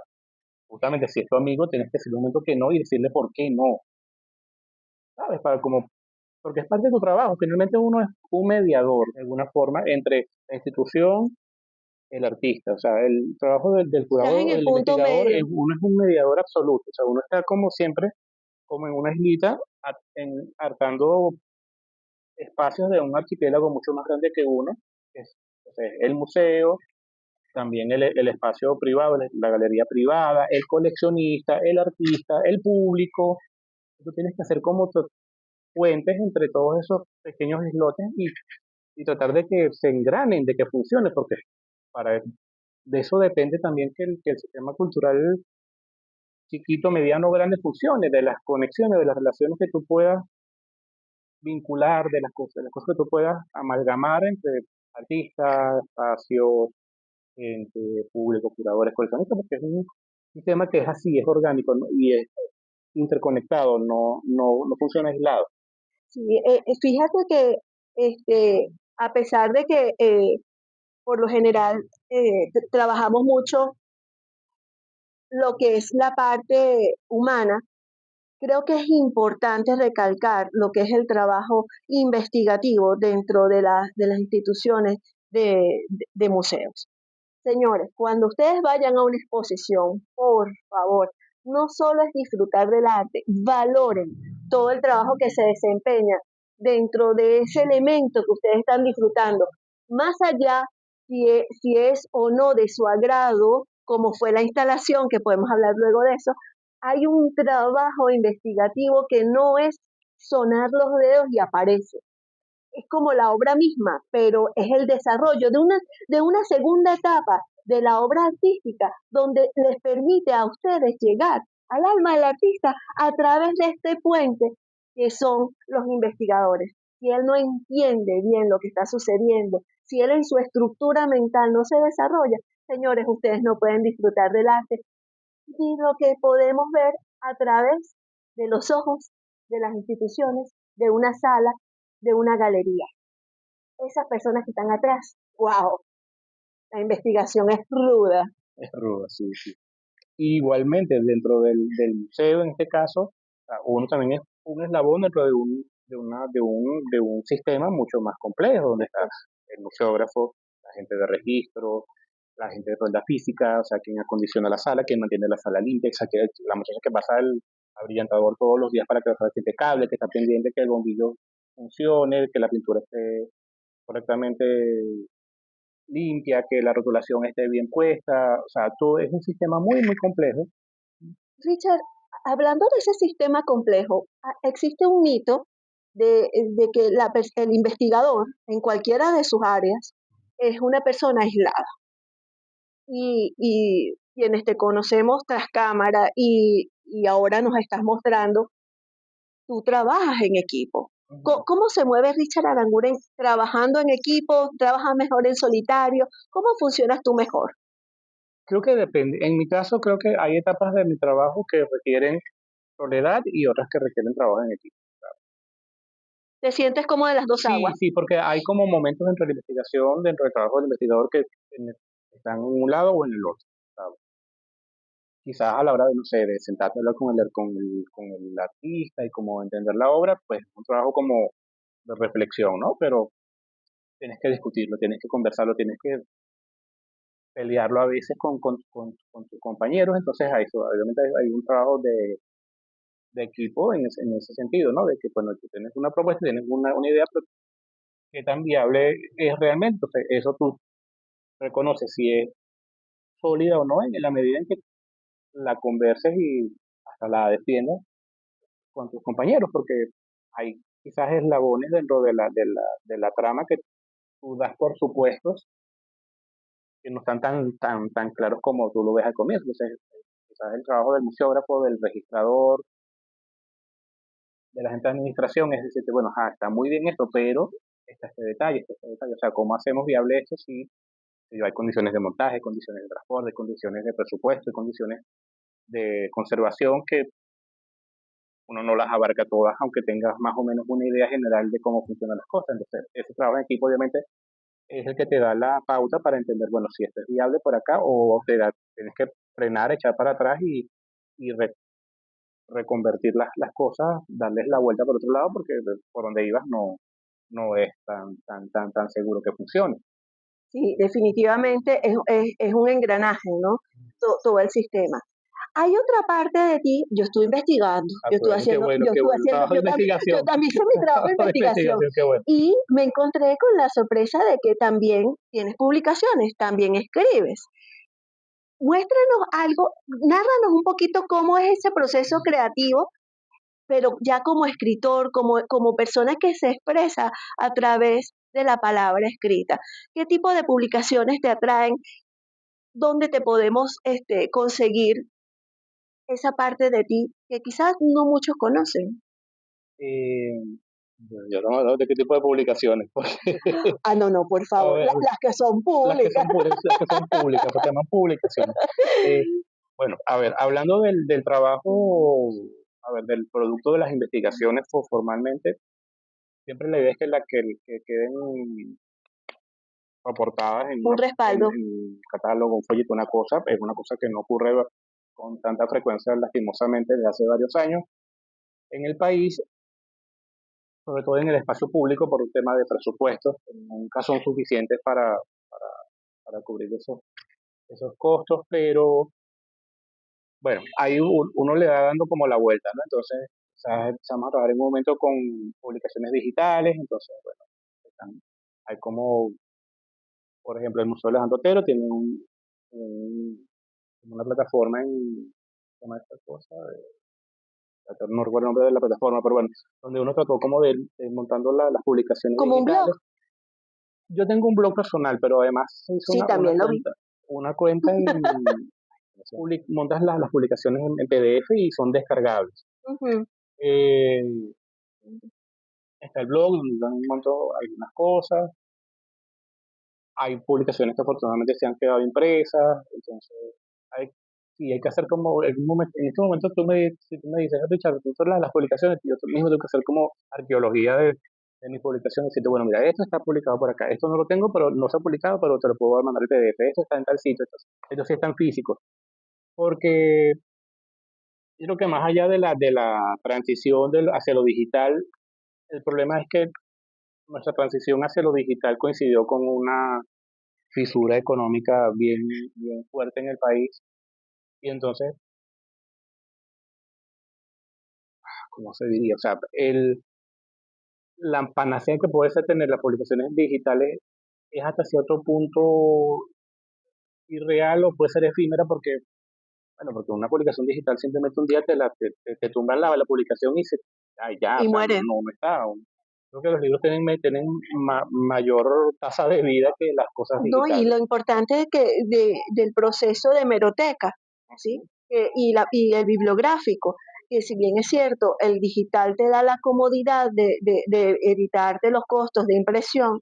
justamente si es tu amigo, tienes que decirle un momento que no y decirle por qué no, ¿sabes? Porque es parte de tu trabajo. Finalmente uno es un mediador, de alguna forma, entre la institución y el artista. O sea, el trabajo del Estás en curador, el del punto investigador, medio. uno es un mediador absoluto. O sea, uno está como siempre, como en una islita, hartando espacios de un archipiélago mucho más grande que uno, que es, o sea, el museo, también el espacio privado, la galería privada, el coleccionista, el artista, el público. Tú tienes que hacer como puentes entre todos esos pequeños islotes y tratar de que se engranen, de que funcione, porque para, de eso depende también que el sistema cultural chiquito, mediano, grande funcione, de las conexiones, de las relaciones que tú puedas vincular, de las cosas que tú puedas amalgamar entre artistas, espacios, gente, público, curadores, coleccionistas, porque es un sistema que es así, es orgánico, ¿no? Y es interconectado, no funciona aislado. Sí, fíjate que a pesar de que por lo general trabajamos mucho lo que es la parte humana, creo que es importante recalcar lo que es el trabajo investigativo dentro de las instituciones de museos. Señores, cuando ustedes vayan a una exposición, por favor, no solo es disfrutar del arte, valoren todo el trabajo que se desempeña dentro de ese elemento que ustedes están disfrutando, más allá si es o no de su agrado, como fue la instalación, que podemos hablar luego de eso, hay un trabajo investigativo que no es sonar los dedos y aparece, es como la obra misma, pero es el desarrollo de una segunda etapa de la obra artística, donde les permite a ustedes llegar al alma del artista a través de este puente que son los investigadores. Si él no entiende bien lo que está sucediendo, si él en su estructura mental no se desarrolla, señores, ustedes no pueden disfrutar del arte y lo que podemos ver a través de los ojos de las instituciones, de una sala, de una galería. Esas personas que están atrás, wow, la investigación es ruda. Es rudo, sí, sí. Igualmente, dentro del museo, en este caso, uno también es un eslabón dentro de un sistema mucho más complejo, donde está el museógrafo, la gente de registro, la gente de ronda física, o sea, quien acondiciona la sala, quien mantiene la sala limpia, o sea, la muchacha que pasa el abrillantador todos los días para que la sala esté impecable, que está pendiente que el bombillo funcione, que la pintura esté correctamente limpia, que la rotulación esté bien puesta, o sea, todo es un sistema muy, muy complejo. Richard, hablando de ese sistema complejo, existe un mito de que el investigador en cualquiera de sus áreas es una persona aislada. Y quienes te conocemos tras cámara y ahora nos estás mostrando, tú trabajas en equipo. Ujú. ¿Cómo se mueve Richard Aranguren trabajando en equipo? ¿Trabajas mejor en solitario? ¿Cómo funcionas tú mejor? Creo que depende. En mi caso, creo que hay etapas de mi trabajo que requieren soledad y otras que requieren trabajo en equipo. ¿Te sientes como de las dos Sí, aguas? sí, porque hay como momentos dentro de la investigación, dentro del trabajo del investigador, que están en un lado o en el otro. ¿Sabes? Quizás a la hora de, no sé, de sentarte a hablar con el artista y como entender la obra, pues es un trabajo como de reflexión, ¿no? Pero tienes que discutirlo, tienes que conversarlo, tienes que pelearlo a veces con tus compañeros, entonces obviamente hay un trabajo de equipo en ese sentido, ¿no? De que, bueno, tú tienes una propuesta, tienes una idea, pero qué tan viable es realmente, entonces eso tú reconoces si es sólida o no en la medida en que la converses y hasta la defiendas con tus compañeros, porque hay quizás eslabones dentro de la trama que tú das por supuestos que no están tan claros como tú lo ves al comienzo. Entonces, quizás el trabajo del museógrafo, del registrador, de la gente de administración es decirte, bueno, ajá, está muy bien esto, pero está este detalle. O sea, ¿cómo hacemos viable esto si hay condiciones de montaje, condiciones de transporte, condiciones de presupuesto y condiciones de conservación que uno no las abarca todas, aunque tengas más o menos una idea general de cómo funcionan las cosas? Entonces, ese trabajo en equipo obviamente es el que te da la pauta para entender, bueno, si esto es viable por acá o tienes que frenar, echar para atrás y reconvertir las cosas, darles la vuelta por otro lado, porque por donde ibas no es tan seguro que funcione. Sí, definitivamente es un engranaje, ¿no? Todo el sistema. Hay otra parte de ti, yo estuve investigando, Ah, pues bueno, qué bueno, trabajo de yo investigación, también hice mi trabajo de de investigación investigación, qué bueno. y me encontré con la sorpresa de que también tienes publicaciones, también escribes. Muéstranos algo, nárranos un poquito cómo es ese proceso creativo, pero ya como escritor, como persona que se expresa a través de la palabra escrita. ¿Qué tipo de publicaciones te atraen? ¿Dónde te podemos conseguir esa parte de ti que quizás no muchos conocen? Eh, yo no hablo de qué tipo de publicaciones, porque, Ah, no, no, por a favor, ver, las que son públicas. las que son públicas, porque llaman publicaciones. Eh, bueno, a ver, hablando del trabajo, a ver, del producto de las investigaciones formalmente, siempre la idea es que queden aportadas en, Un respaldo. en un catálogo, un folleto, una cosa, es una cosa que no ocurre con tanta frecuencia, lastimosamente, desde hace varios años en el país, sobre todo en el espacio público, por un tema de presupuestos, que nunca son suficientes para cubrir esos costos, pero bueno, ahí uno le da dando como la vuelta, ¿no? Entonces, quizás empezamos a trabajar en un momento con publicaciones digitales, entonces, bueno, hay como, por ejemplo, el Museo de Alejandro Otero tiene una plataforma ¿cómo se llama esta cosa? No recuerdo el nombre de la plataforma, pero bueno, donde uno trató como de montando las publicaciones Como un blog. digitales. Yo tengo un blog personal, pero además se hizo Sí, una también lo vi. cuenta montas las publicaciones en PDF y son descargables. Ujú. Eh, Está el blog donde yo monto algunas cosas. Hay publicaciones que afortunadamente se han quedado impresas. Entonces, hay, sí, hay que hacer como, en este momento si tú me dices, Richard, tú todas las publicaciones, yo mismo tengo que hacer como arqueología de mis publicaciones, decirte, bueno, mira, esto está publicado por acá, esto no lo tengo, pero no se ha publicado, pero te lo puedo mandar el PDF, esto está en tal sitio, esto sí está en físico. Porque yo creo que más allá de la transición hacia lo digital, el problema es que nuestra transición hacia lo digital coincidió con una fisura económica bien fuerte en el país. Y entonces, ¿cómo se diría? O sea, la panacea que puede ser tener las publicaciones digitales es hasta cierto punto irreal o puede ser efímera porque, bueno, porque una publicación digital simplemente un día te tumban la publicación y ay, ya, o Y sea, muere. no está. Creo que los libros tienen mayor tasa de vida que las cosas No, y digitales. lo importante es que del proceso de hemeroteca, ¿sí? Y el bibliográfico, que si bien es cierto, el digital te da la comodidad de evitarte los costos de impresión,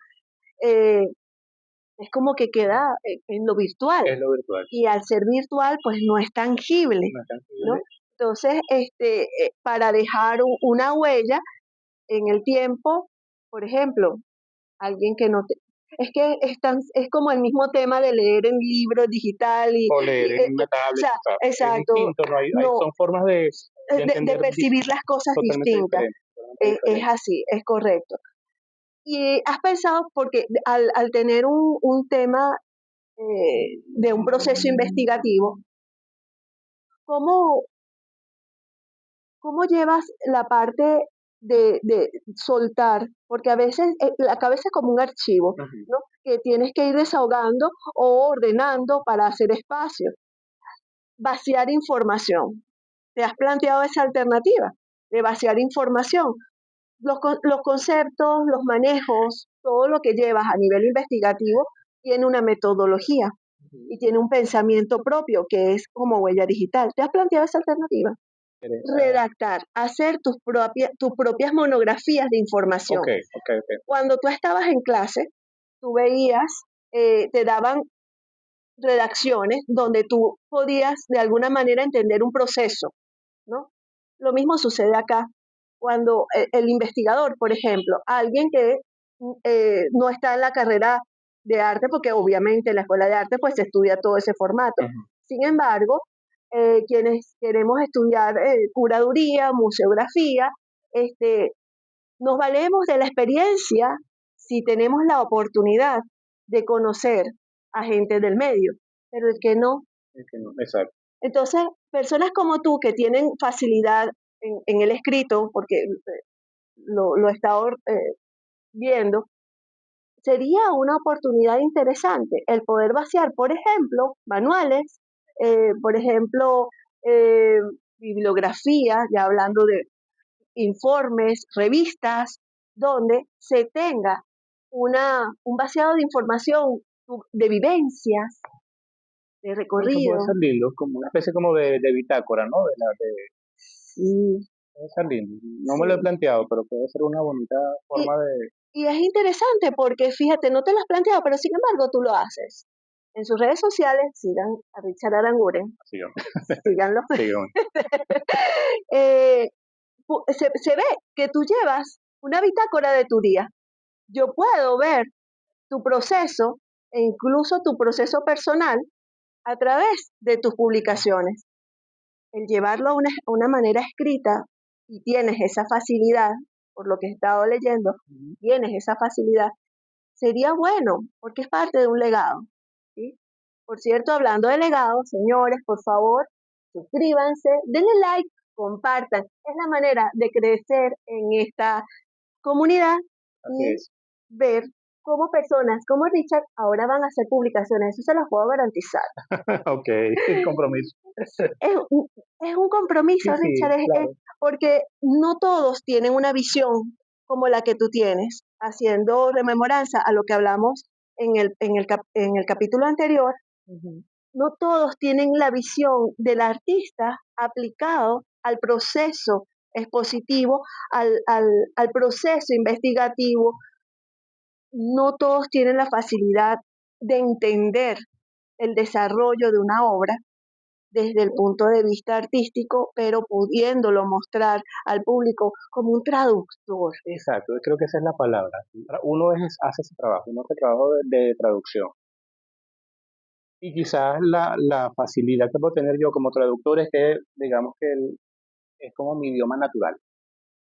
eh, es como que queda en lo virtual. Es lo virtual. Y al ser virtual, pues no es tangible, No es ¿no? tangible. Entonces, para dejar una huella en el tiempo, por ejemplo, alguien que no es como el mismo tema de leer en libro digital O leer en una o tablet, sea, o sea, es exacto, distinto, no no, son formas de de entender percibir las cosas totalmente distintas. diferentes, totalmente Es diferentes. así, es correcto. Y has pensado, porque al tener un tema de un proceso investigativo, ¿cómo, cómo llevas la parte de soltar? Porque a veces la cabeza es como un archivo, Ujú. ¿no? Que tienes que ir desahogando o ordenando para hacer espacio. Vaciar información. ¿Te has planteado esa alternativa de vaciar información? Los conceptos, los manejos, todo lo que llevas a nivel investigativo tiene una metodología Ujú. y tiene un pensamiento propio que es como huella digital. ¿Te has planteado esa alternativa? Ah, Redactar, hacer tus propias monografías de ok, información. ok, ok. Cuando tú estabas en clase, tú veías, te daban redacciones donde tú podías de alguna manera entender un proceso, ¿no? Lo mismo sucede acá. Cuando el investigador, por ejemplo, alguien que no está en la carrera de arte, porque obviamente en la escuela de arte pues se estudia todo ese formato. Ujú. Sin embargo, quienes queremos estudiar curaduría, museografía, este, nos valemos de la experiencia si tenemos la oportunidad de conocer a gente del medio, pero el que no. Es que no, exacto. Entonces, personas como tú que tienen facilidad en el escrito, porque lo he estado viendo, sería una oportunidad interesante el poder vaciar, por ejemplo, manuales, por ejemplo, eh, bibliografía, ya hablando de informes, revistas, donde se tenga un vaciado de información, de vivencias, de Eso puede recorrido. ser lindo, como una especie como de bitácora, ¿no? Sí, Puede ser lindo. No me lo he sí. planteado, pero puede ser una bonita Y, forma de... y es interesante porque, fíjate, no te lo has planteado, pero sin embargo tú lo haces. En sus redes sociales, sigan a Richard Aranguren, Sigamos, síganlo. sigamos. Eh, se ve que tú llevas una bitácora de tu día. Yo puedo ver tu proceso e incluso tu proceso personal a través de tus publicaciones. El llevarlo a una manera escrita y tienes esa facilidad, por lo que he estado leyendo, Ujú. tienes esa facilidad, sería bueno, porque es parte de un legado. ¿Sí? Por cierto, hablando de legado, señores, por favor, suscríbanse, denle like, compartan. Es la manera de crecer en esta comunidad Así y es. ver cómo personas como Richard ahora van a hacer publicaciones. Eso se los puedo garantizar. Ok, compromiso. Es un compromiso, Sí, Richard, sí, claro. porque no todos tienen una visión como la que tú tienes, haciendo rememoranza a lo que hablamos en el capítulo anterior. Ujú. No todos tienen la visión del artista aplicado al proceso expositivo, al proceso investigativo. No todos tienen la facilidad de entender el desarrollo de una obra desde el punto de vista artístico, pero pudiéndolo mostrar al público como un traductor. Exacto, creo que esa es la palabra. Uno hace ese trabajo, uno hace trabajo de traducción. Y quizás la facilidad que puedo tener yo como traductor es que, digamos que es como mi idioma natural,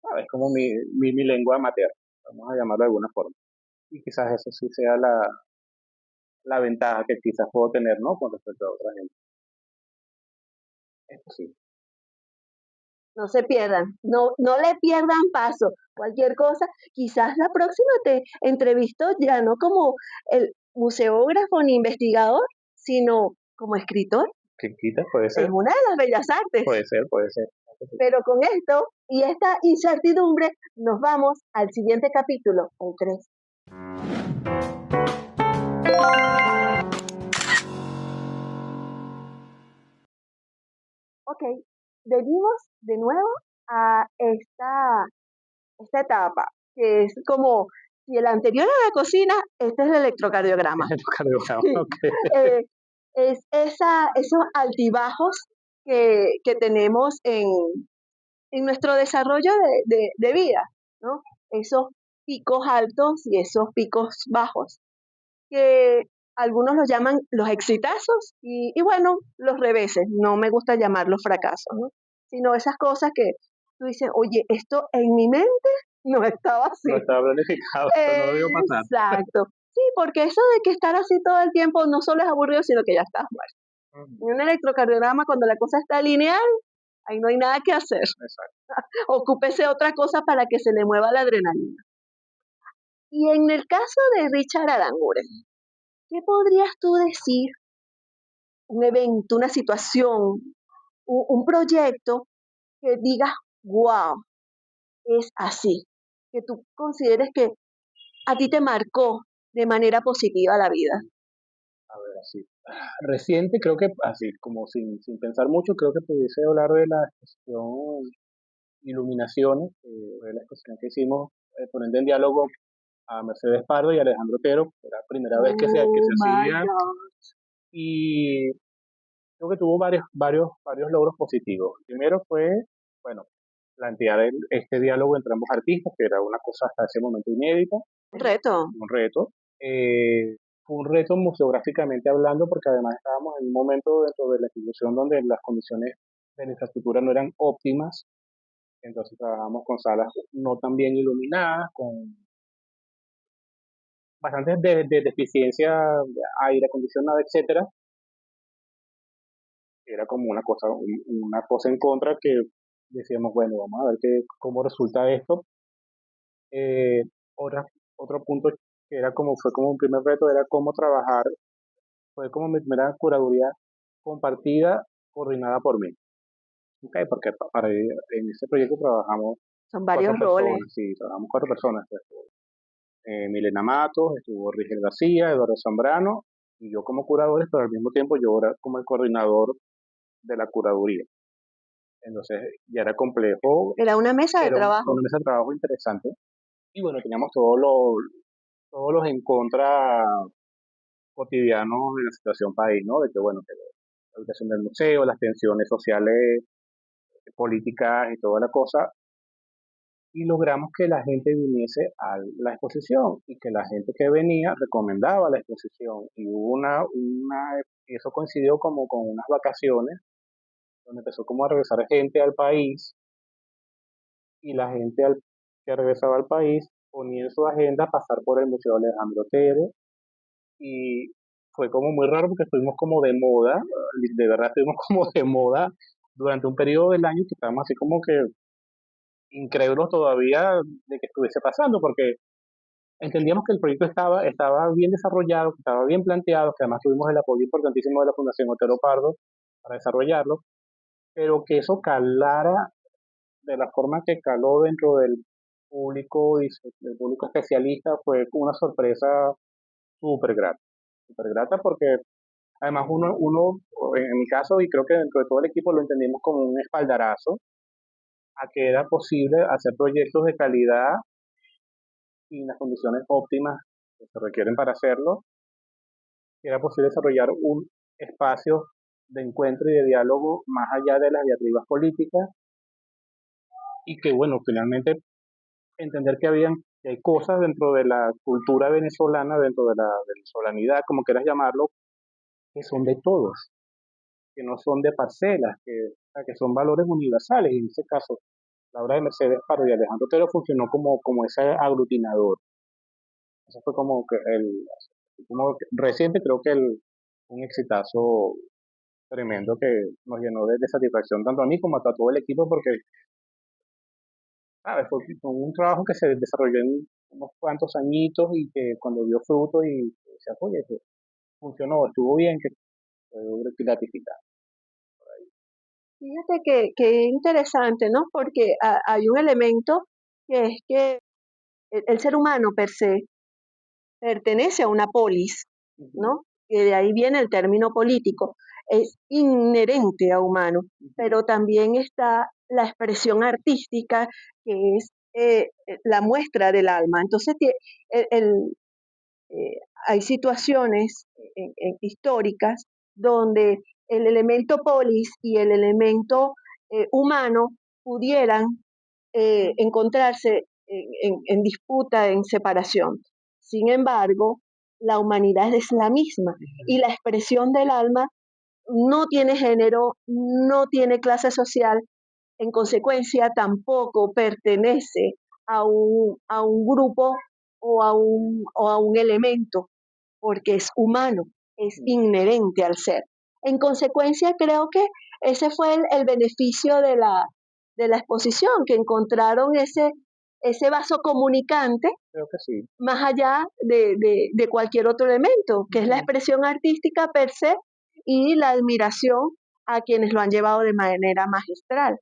¿sabes? Es como mi lengua materna, vamos a llamarlo de alguna forma. Y quizás eso sí sea la ventaja que quizás puedo tener, ¿no? Con respecto a otra gente. Esto sí. No se pierdan, no le pierdan paso. Cualquier cosa, quizás la próxima te entrevisto ya no como el museógrafo ni investigador, sino como escritor ¿Qué quita? Puede en ser, una de las bellas artes. puede ser, puede ser. Pero con esto y esta incertidumbre, nos vamos al siguiente capítulo, el 3. Ok, venimos de nuevo a esta etapa, que es como si el anterior era la cocina, este es el electrocardiograma. Electrocardiograma, Sí, ok. eh, es esos altibajos que tenemos en nuestro desarrollo de vida, ¿no? Esos picos altos y esos picos bajos. que algunos los llaman los exitazos y bueno, los reveses, no me gusta llamarlos fracasos, ¿no? Sino esas cosas que tú dices, oye, esto en mi mente no estaba No así. estaba planificado, no debió pasar. Exacto. Sí, porque eso de que estar así todo el tiempo no solo es aburrido, sino que ya estás muerto. Ujú, En un electrocardiograma, cuando la cosa está lineal, ahí no hay nada que hacer. exacto. Ocúpese otra cosa para que se le mueva la adrenalina. Y en el caso de Richard Aranguren, ¿qué podrías tú decir? Un evento, una situación, un proyecto que digas, wow, es así, que tú consideres que a ti te marcó de manera positiva la vida. A ver, así. Reciente, creo que así, como sin pensar mucho, creo que pudiese hablar de la exposición Iluminaciones, que fue la exposición que hicimos poniendo en diálogo a Mercedes Pardo y Alejandro Otero. Era la primera vez que Oh se my hacía God. y creo que tuvo varios logros positivos. Primero fue, bueno, plantear este diálogo entre ambos artistas, que era una cosa hasta ese momento inédita, Un reto. un reto. Fue un reto museográficamente hablando, porque además estábamos en un momento dentro de la institución donde las condiciones de la infraestructura no eran óptimas, entonces trabajamos con salas no tan bien iluminadas, con bastantes de deficiencia de aire acondicionado, etcétera. Era como una cosa en contra que decíamos, bueno, vamos a ver cómo resulta esto. Eh, otra, otro punto que fue como un primer reto, era cómo trabajar, fue como mi primera curaduría compartida, coordinada por mí. Okay, porque en este proyecto trabajamos Son cuatro varios roles. personas, sí, trabajamos cuatro personas. Milena Matos, estuvo Rigel García, Eduardo Zambrano y yo como curadores, pero al mismo tiempo yo era como el coordinador de la curaduría. Entonces ya era complejo, Era una mesa de era trabajo. una mesa de trabajo interesante. Y bueno, teníamos todos los en contra cotidianos de la situación país, ¿no? De que, bueno, que la ubicación del museo, las tensiones sociales, políticas y toda la cosa. Y logramos que la gente viniese a la exposición y que la gente que venía recomendaba la exposición. Y hubo y eso coincidió como con unas vacaciones, donde empezó como a regresar gente al país y la gente que regresaba al país ponía en su agenda pasar por el Museo Alejandro Otero y fue como muy raro porque estuvimos como de moda, de verdad estuvimos como de moda durante un periodo del año que estábamos así como que incrédulos todavía de que estuviese pasando porque entendíamos que el proyecto estaba bien desarrollado, que estaba bien planteado, que además tuvimos el apoyo importantísimo de la Fundación Otero Pardo para desarrollarlo, pero que eso calara de la forma que caló dentro del público y del público especialista fue una sorpresa súper grata. Súper grata porque además en mi caso, y creo que dentro de todo el equipo lo entendimos como un espaldarazo a que era posible hacer proyectos de calidad y en las condiciones óptimas que se requieren para hacerlo, que era posible desarrollar un espacio de encuentro y de diálogo más allá de las diatribas políticas y que, bueno, finalmente entender que hay cosas dentro de la cultura venezolana, dentro de la venezolanidad, como quieras llamarlo, que son de todos, que no son de parcelas, que son valores universales. Y en ese caso, la obra de Mercedes Pardo y Alejandro Otero funcionó como ese aglutinador. Eso fue como reciente, creo que un exitazo tremendo que nos llenó de satisfacción tanto a mí como a todo el equipo porque ¿sabes? Fue un trabajo que se desarrolló en unos cuantos añitos y que cuando dio fruto y se oye, que funcionó, estuvo bien, que fue gratificante. Fíjate que interesante, ¿no? Porque hay un elemento que es que el ser humano per se pertenece a una polis, Ujú, ¿no? Y de ahí viene el término político. Es inherente a humano, ujú, pero también está la expresión artística, que es la muestra del alma. Entonces, el, el- eh, hay situaciones históricas donde el elemento polis y el elemento humano pudieran encontrarse en disputa, en separación. Sin embargo, la humanidad es la misma y la expresión del alma no tiene género, no tiene clase social, en consecuencia tampoco pertenece a un grupo o a un elemento, porque es humano, es inherente al ser. En consecuencia, creo que ese fue el beneficio de la exposición, que encontraron ese vaso comunicante Creo que sí. más allá de cualquier otro elemento, que es la expresión artística per se y la admiración a quienes lo han llevado de manera magistral.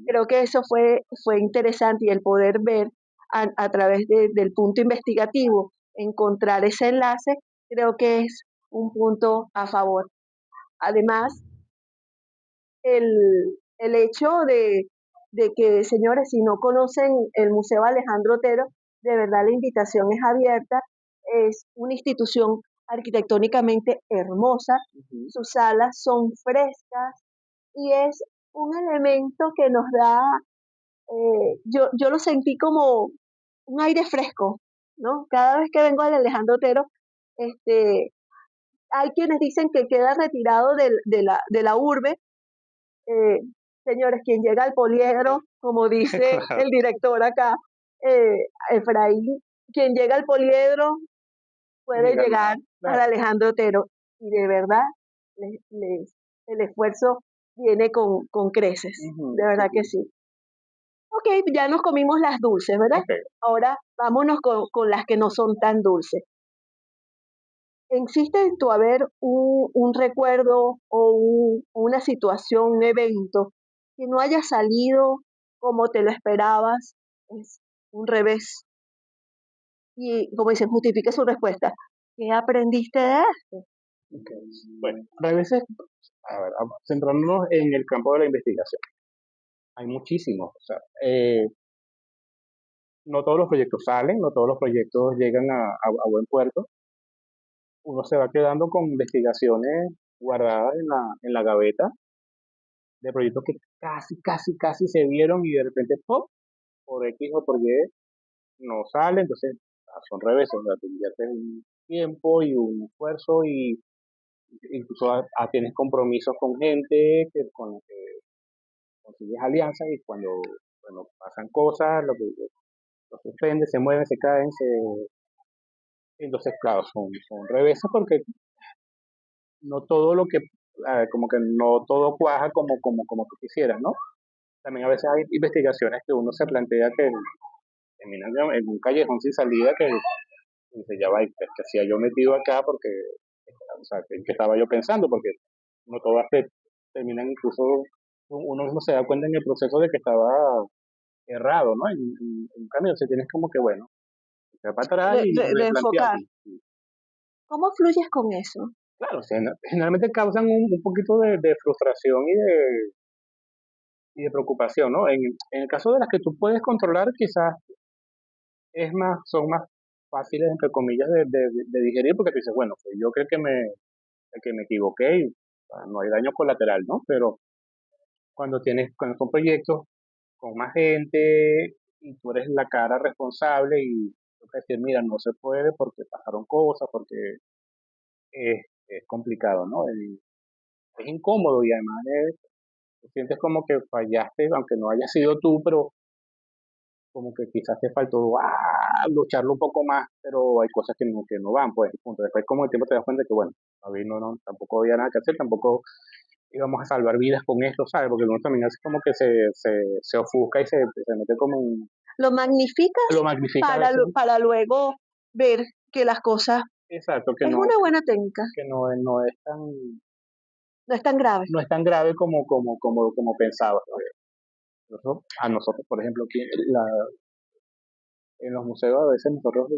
Creo que eso fue interesante y el poder ver a través del punto investigativo, encontrar ese enlace, creo que es un punto a favor. Además, el hecho de que, señores, si no conocen el Museo Alejandro Otero, de verdad la invitación es abierta, es una institución arquitectónicamente hermosa, sus salas son frescas y es un elemento que nos da, yo lo sentí como un aire fresco, ¿no? Cada vez que vengo al Alejandro Otero, este, hay quienes dicen que queda retirado de la urbe, eh, señores, quien llega al poliedro, como dice el director acá, Efraín, quien llega al poliedro puede Llega llegar más, al claro. Alejandro Otero y de verdad el esfuerzo viene con creces, de verdad que sí. Ok, ya nos comimos las dulces, ¿verdad? Ok. Ahora vámonos con las que no son tan dulces. ¿Existe en tu haber un recuerdo o una situación, un evento que no haya salido como te lo esperabas? Es un revés. Y como dicen, justifique su respuesta. ¿Qué aprendiste de esto? Ok. Bueno, a veces, a ver, centrándonos en el campo de la investigación, hay muchísimos. O sea, no todos los proyectos salen, no todos los proyectos llegan a buen puerto. Uno se va quedando con investigaciones guardadas en la gaveta de proyectos que casi se vieron y de repente, ¡pop! Por X o por Y no sale. Entonces son reveses, o sea, tú inviertes un tiempo y un esfuerzo y incluso tienes compromisos con gente con la que consigues alianzas y cuando bueno, pasan cosas, lo suspende, se mueven, se caen, entonces claro, son reveses porque no todo lo que, como que no todo cuaja como tú quisieras, ¿no? También a veces hay investigaciones que uno se plantea que terminan en un callejón sin salida que dice, ya va, que hacía yo metido acá porque, o sea, ¿qué estaba yo pensando? Porque no todas terminan incluso, uno mismo se da cuenta en el proceso de que estaba errado, ¿no? En un camino, se tienes como que, bueno, echar para atrás y Reenfocar. replantearte. ¿Cómo fluyes con eso? Claro, o sea, generalmente causan un poquito de frustración y de preocupación, ¿no? En el caso de las que tú puedes controlar, quizás son más fáciles, entre comillas, de digerir, porque tú dices, bueno, fui yo el que me equivoqué y no hay daño colateral, ¿no? Pero cuando son proyectos con más gente y tú eres la cara responsable y tengo que decir, mira, no se puede porque pasaron cosas, porque es complicado, ¿no? Es incómodo y además te sientes como que fallaste, aunque no haya sido tú, pero como que quizás te faltó lucharlo un poco más, pero hay cosas que no van, pues, punto. Después como el tiempo te das cuenta que, bueno, a ver, tampoco había nada que hacer, tampoco íbamos a salvar vidas con esto, ¿sabes? Porque uno también así como que se ofusca y se mete como Lo magnificas lo magnifica a veces. para luego ver que las cosas Exacto, es una buena técnica, no es no es tan grave. no es tan grave como pensaba, ¿no? A nosotros, por ejemplo, aquí en los museos a veces nosotros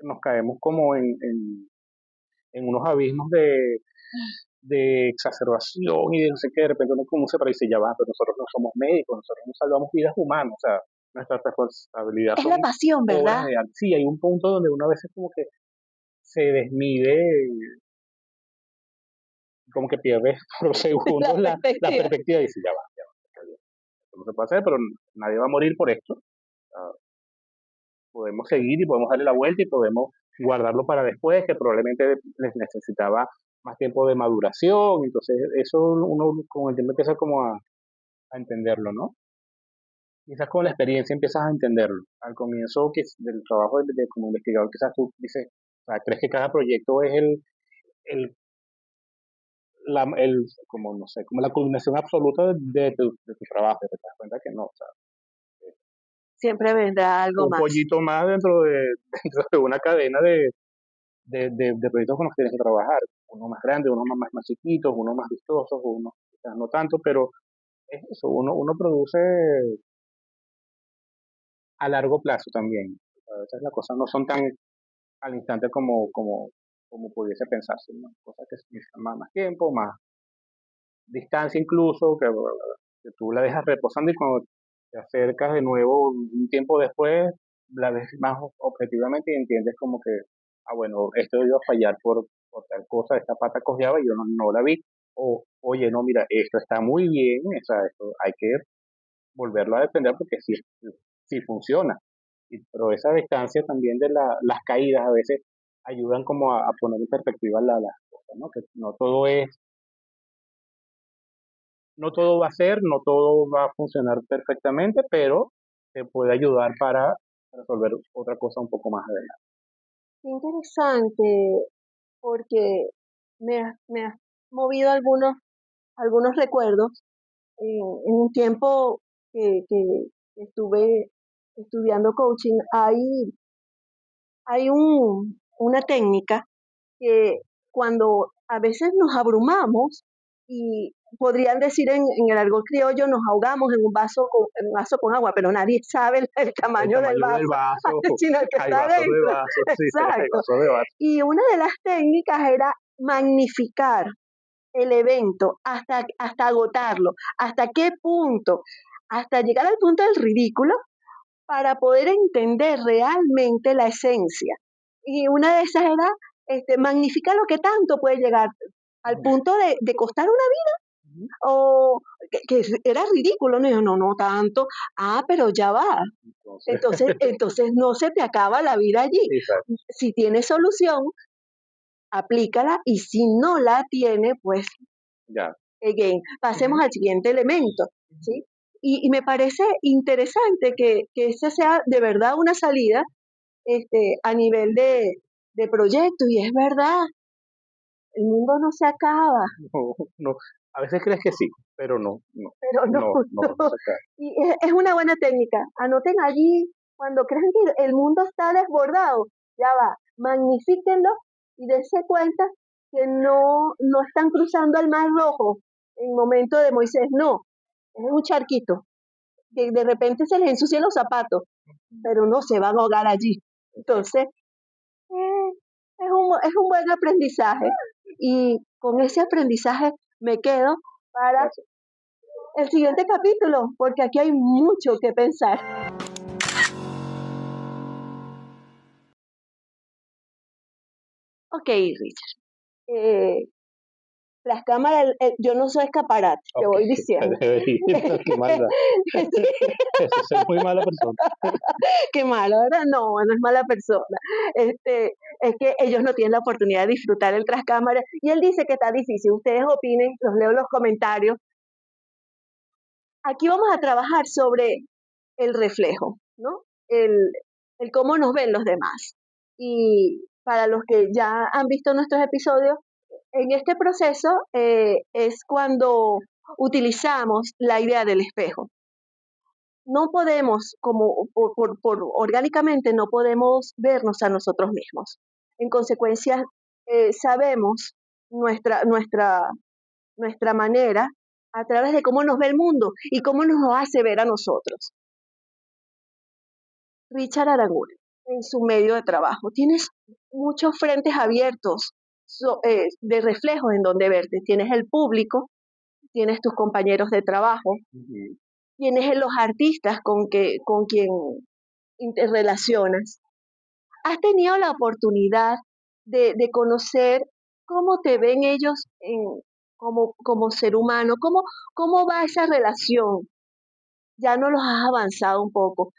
nos caemos como en unos abismos de exacerbación y de no sé qué, de repente uno como se parece, ya va, pero nosotros no somos médicos, nosotros no salvamos vidas humanas, o sea, nuestra responsabilidad Es son la pasión, obras ¿verdad? de arte. Sí, hay un punto donde uno a veces como que se desmide, como que pierde por La segundos la perspectiva. perspectiva y dice, ya va, está bien. Esto no se puede hacer, pero nadie va a morir por esto. Ah, podemos seguir y podemos darle la vuelta y podemos guardarlo para después, que probablemente les necesitaba más tiempo de maduración, entonces eso uno con el tiempo empieza como a entenderlo, ¿no? Quizás con la experiencia empiezas a entenderlo. Al comienzo del trabajo como investigador, quizás tú dices, o sea, crees que cada proyecto es el, como, no sé, como la culminación absoluta de tu trabajo, y te das cuenta que no, o sea, Siempre vendrá algo un más. pollito más dentro de una cadena de proyectos con los que tienes que trabajar. Uno más grande, uno más chiquitos, uno más vistosos, uno quizás no tanto, pero es eso, uno produce a largo plazo también. A veces las cosas no son tan al instante como pudiese pensarse, ¿no? Cosas que necesitan más tiempo, más distancia incluso, que tú la dejas reposando y cuando te acercas de nuevo un tiempo después, la ves más objetivamente y entiendes como que, bueno, esto iba a fallar por tal cosa, esta pata cojeaba y yo no la vi. O, oye, no, mira, esto está muy bien, o sea, esto hay que volverlo a defender porque sí funciona. Pero esa distancia también de las caídas a veces ayudan como a poner en perspectiva las cosas, ¿no? Que no todo va a ser, no todo va a funcionar perfectamente, pero te puede ayudar para resolver otra cosa un poco más adelante. Qué interesante, porque me has movido algunos recuerdos en un tiempo que estuve estudiando coaching. Hay una técnica que cuando a veces nos abrumamos y podrían decir en el argot criollo, nos ahogamos en un vaso con agua, pero nadie sabe el El tamaño del tamaño del vaso, vaso, sino el que hay está vasos de dentro. vasos, sí, hay Exacto. vasos de vasos. Y una de las técnicas era magnificar el evento hasta agotarlo, hasta qué punto, hasta llegar al punto del ridículo para poder entender realmente la esencia. Y una de esas era magnificar lo que tanto puede llegar al Ujú, punto de costar una vida ujú. o que era ridículo, no, no, no tanto, pero ya va. Entonces, Entonces no se te acaba la vida allí. exacto, Si tiene solución, aplícala y si no la tiene, pues ya. again, pasemos Ujú, al siguiente elemento, ujú. ¿sí? Y me parece interesante que esa sea de verdad una salida a nivel de proyectos, y es verdad, el mundo no se acaba, No, no, a veces crees que sí, pero pero no, no no. se cae. Y es una buena técnica. Anoten allí, cuando crean que el mundo está desbordado, ya va, magnifíquenlo y dense cuenta que no están cruzando el Mar Rojo en momento de Moisés, no, es un charquito, que de repente se les ensucian los zapatos, pero no se van a ahogar allí. Exacto. Entonces, eh, es un buen aprendizaje y con ese aprendizaje me quedo para Gracias. el siguiente capítulo, porque aquí hay mucho que pensar. Ok, Richard. Eh, las cámaras, yo no soy escaparate, te Ok, voy diciendo. qué maldad. Eso es ser muy mala persona. Qué malo, ¿verdad? No, no es mala persona. Es que ellos no tienen la oportunidad de disfrutar el tras cámaras y él dice que está difícil. Ustedes opinen, los leo en los comentarios. Aquí vamos a trabajar sobre el reflejo, ¿no? El cómo nos ven los demás. Y para los que ya han visto nuestros episodios, en este proceso es cuando utilizamos la idea del espejo. No podemos, como orgánicamente, no podemos vernos a nosotros mismos. En consecuencia, sabemos nuestra manera a través de cómo nos ve el mundo y cómo nos hace ver a nosotros. Richard Aranguren, en su medio de trabajo, tienes muchos frentes abiertos de reflejos en donde verte. Tienes el público, tienes tus compañeros de trabajo, Ujú. tienes los artistas con quien interrelacionas. ¿Has tenido la oportunidad de conocer cómo te ven ellos como ser humano? ¿Cómo va esa relación? Ya no los has avanzado un poco.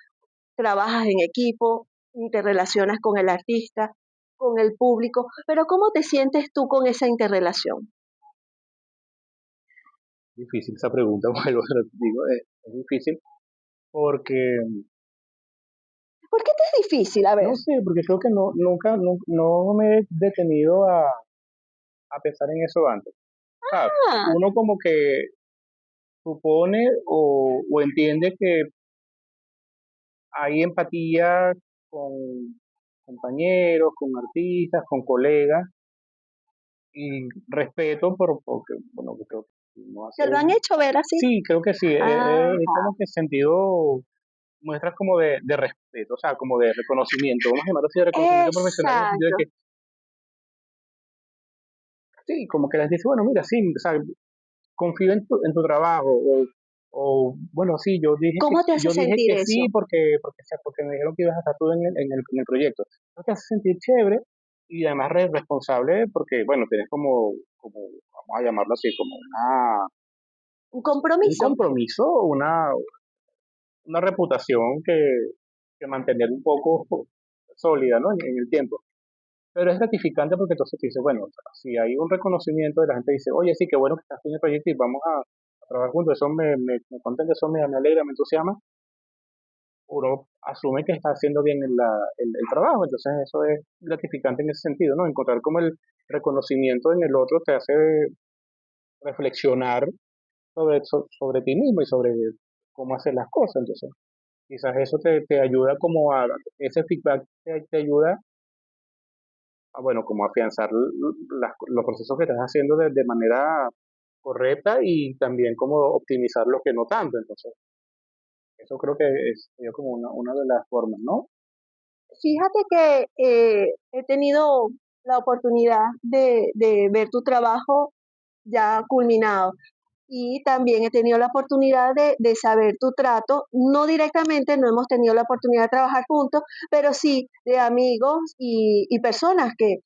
Trabajas en equipo, interrelacionas con el artista. con el público, pero ¿cómo te sientes tú con esa interrelación? Difícil esa pregunta, vuelvo, te lo digo, es difícil porque, ¿Por qué te es difícil? A ver. no sé, porque creo que nunca, no me he detenido a pensar en eso antes. O sea, Ah, uno como que supone o entiende que hay empatía con compañeros, con artistas, con colegas y respeto porque, bueno, que creo que no ¿te hace... lo han hecho ver así? Sí, creo que sí, es Ajá, como que sentido, muestras como de respeto, o sea, como de reconocimiento, vamos a llamarlo así, de reconocimiento profesional en el sentido de exacto. que, sí, como que les dice, bueno, mira, sí, o sea, confío en tu trabajo, bueno, sí, ¿Cómo te hace yo dije sentir que sí eso? porque me dijeron que ibas a estar tú en el proyecto. Eso te hace sentir chévere y además responsable porque, bueno, tienes vamos a llamarlo así, como Un un compromiso. compromiso, una reputación que mantener un poco sólida, ¿no? En el tiempo. Pero es gratificante porque entonces te dice, bueno, o sea, si hay un reconocimiento de la gente dice, oye, sí, qué bueno que estás en el proyecto y vamos a trabajar juntos, eso me contenta, eso me alegra, me entusiasma, uno asume que está haciendo bien el trabajo, entonces eso es gratificante en ese sentido, ¿no? Encontrar como el reconocimiento en el otro te hace reflexionar sobre ti mismo y sobre cómo hacer las cosas, entonces quizás eso te ayuda como ese feedback te ayuda bueno, como afianzar los procesos que estás haciendo de manera correcta y también como optimizar lo que no tanto. Entonces, eso creo que sería como una de las formas, ¿no? Fíjate que he tenido la oportunidad de ver tu trabajo ya culminado. Y también he tenido la oportunidad de saber tu trato. No directamente, no hemos tenido la oportunidad de trabajar juntos, pero sí de amigos y personas que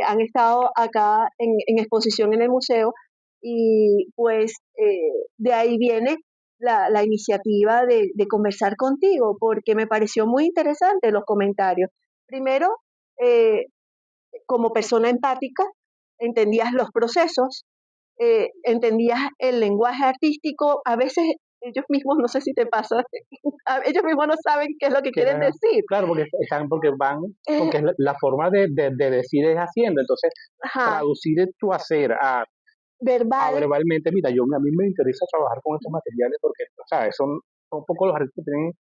han estado acá en exposición en el museo. Y pues de ahí viene la iniciativa de conversar contigo, porque me pareció muy interesante los comentarios. Primero, eh, como persona empática, entendías los procesos, entendías el lenguaje artístico, a veces ellos mismos, no sé si te pasa, ellos mismos no saben qué es lo que Que quieren decir. claro, porque van, Eh, porque es la forma de decir es haciendo. Entonces, ajá, traducir tu hacer a verbal, verbalmente, mira, a mí me interesa trabajar con estos materiales porque, o sea, son un poco los artistas que tienen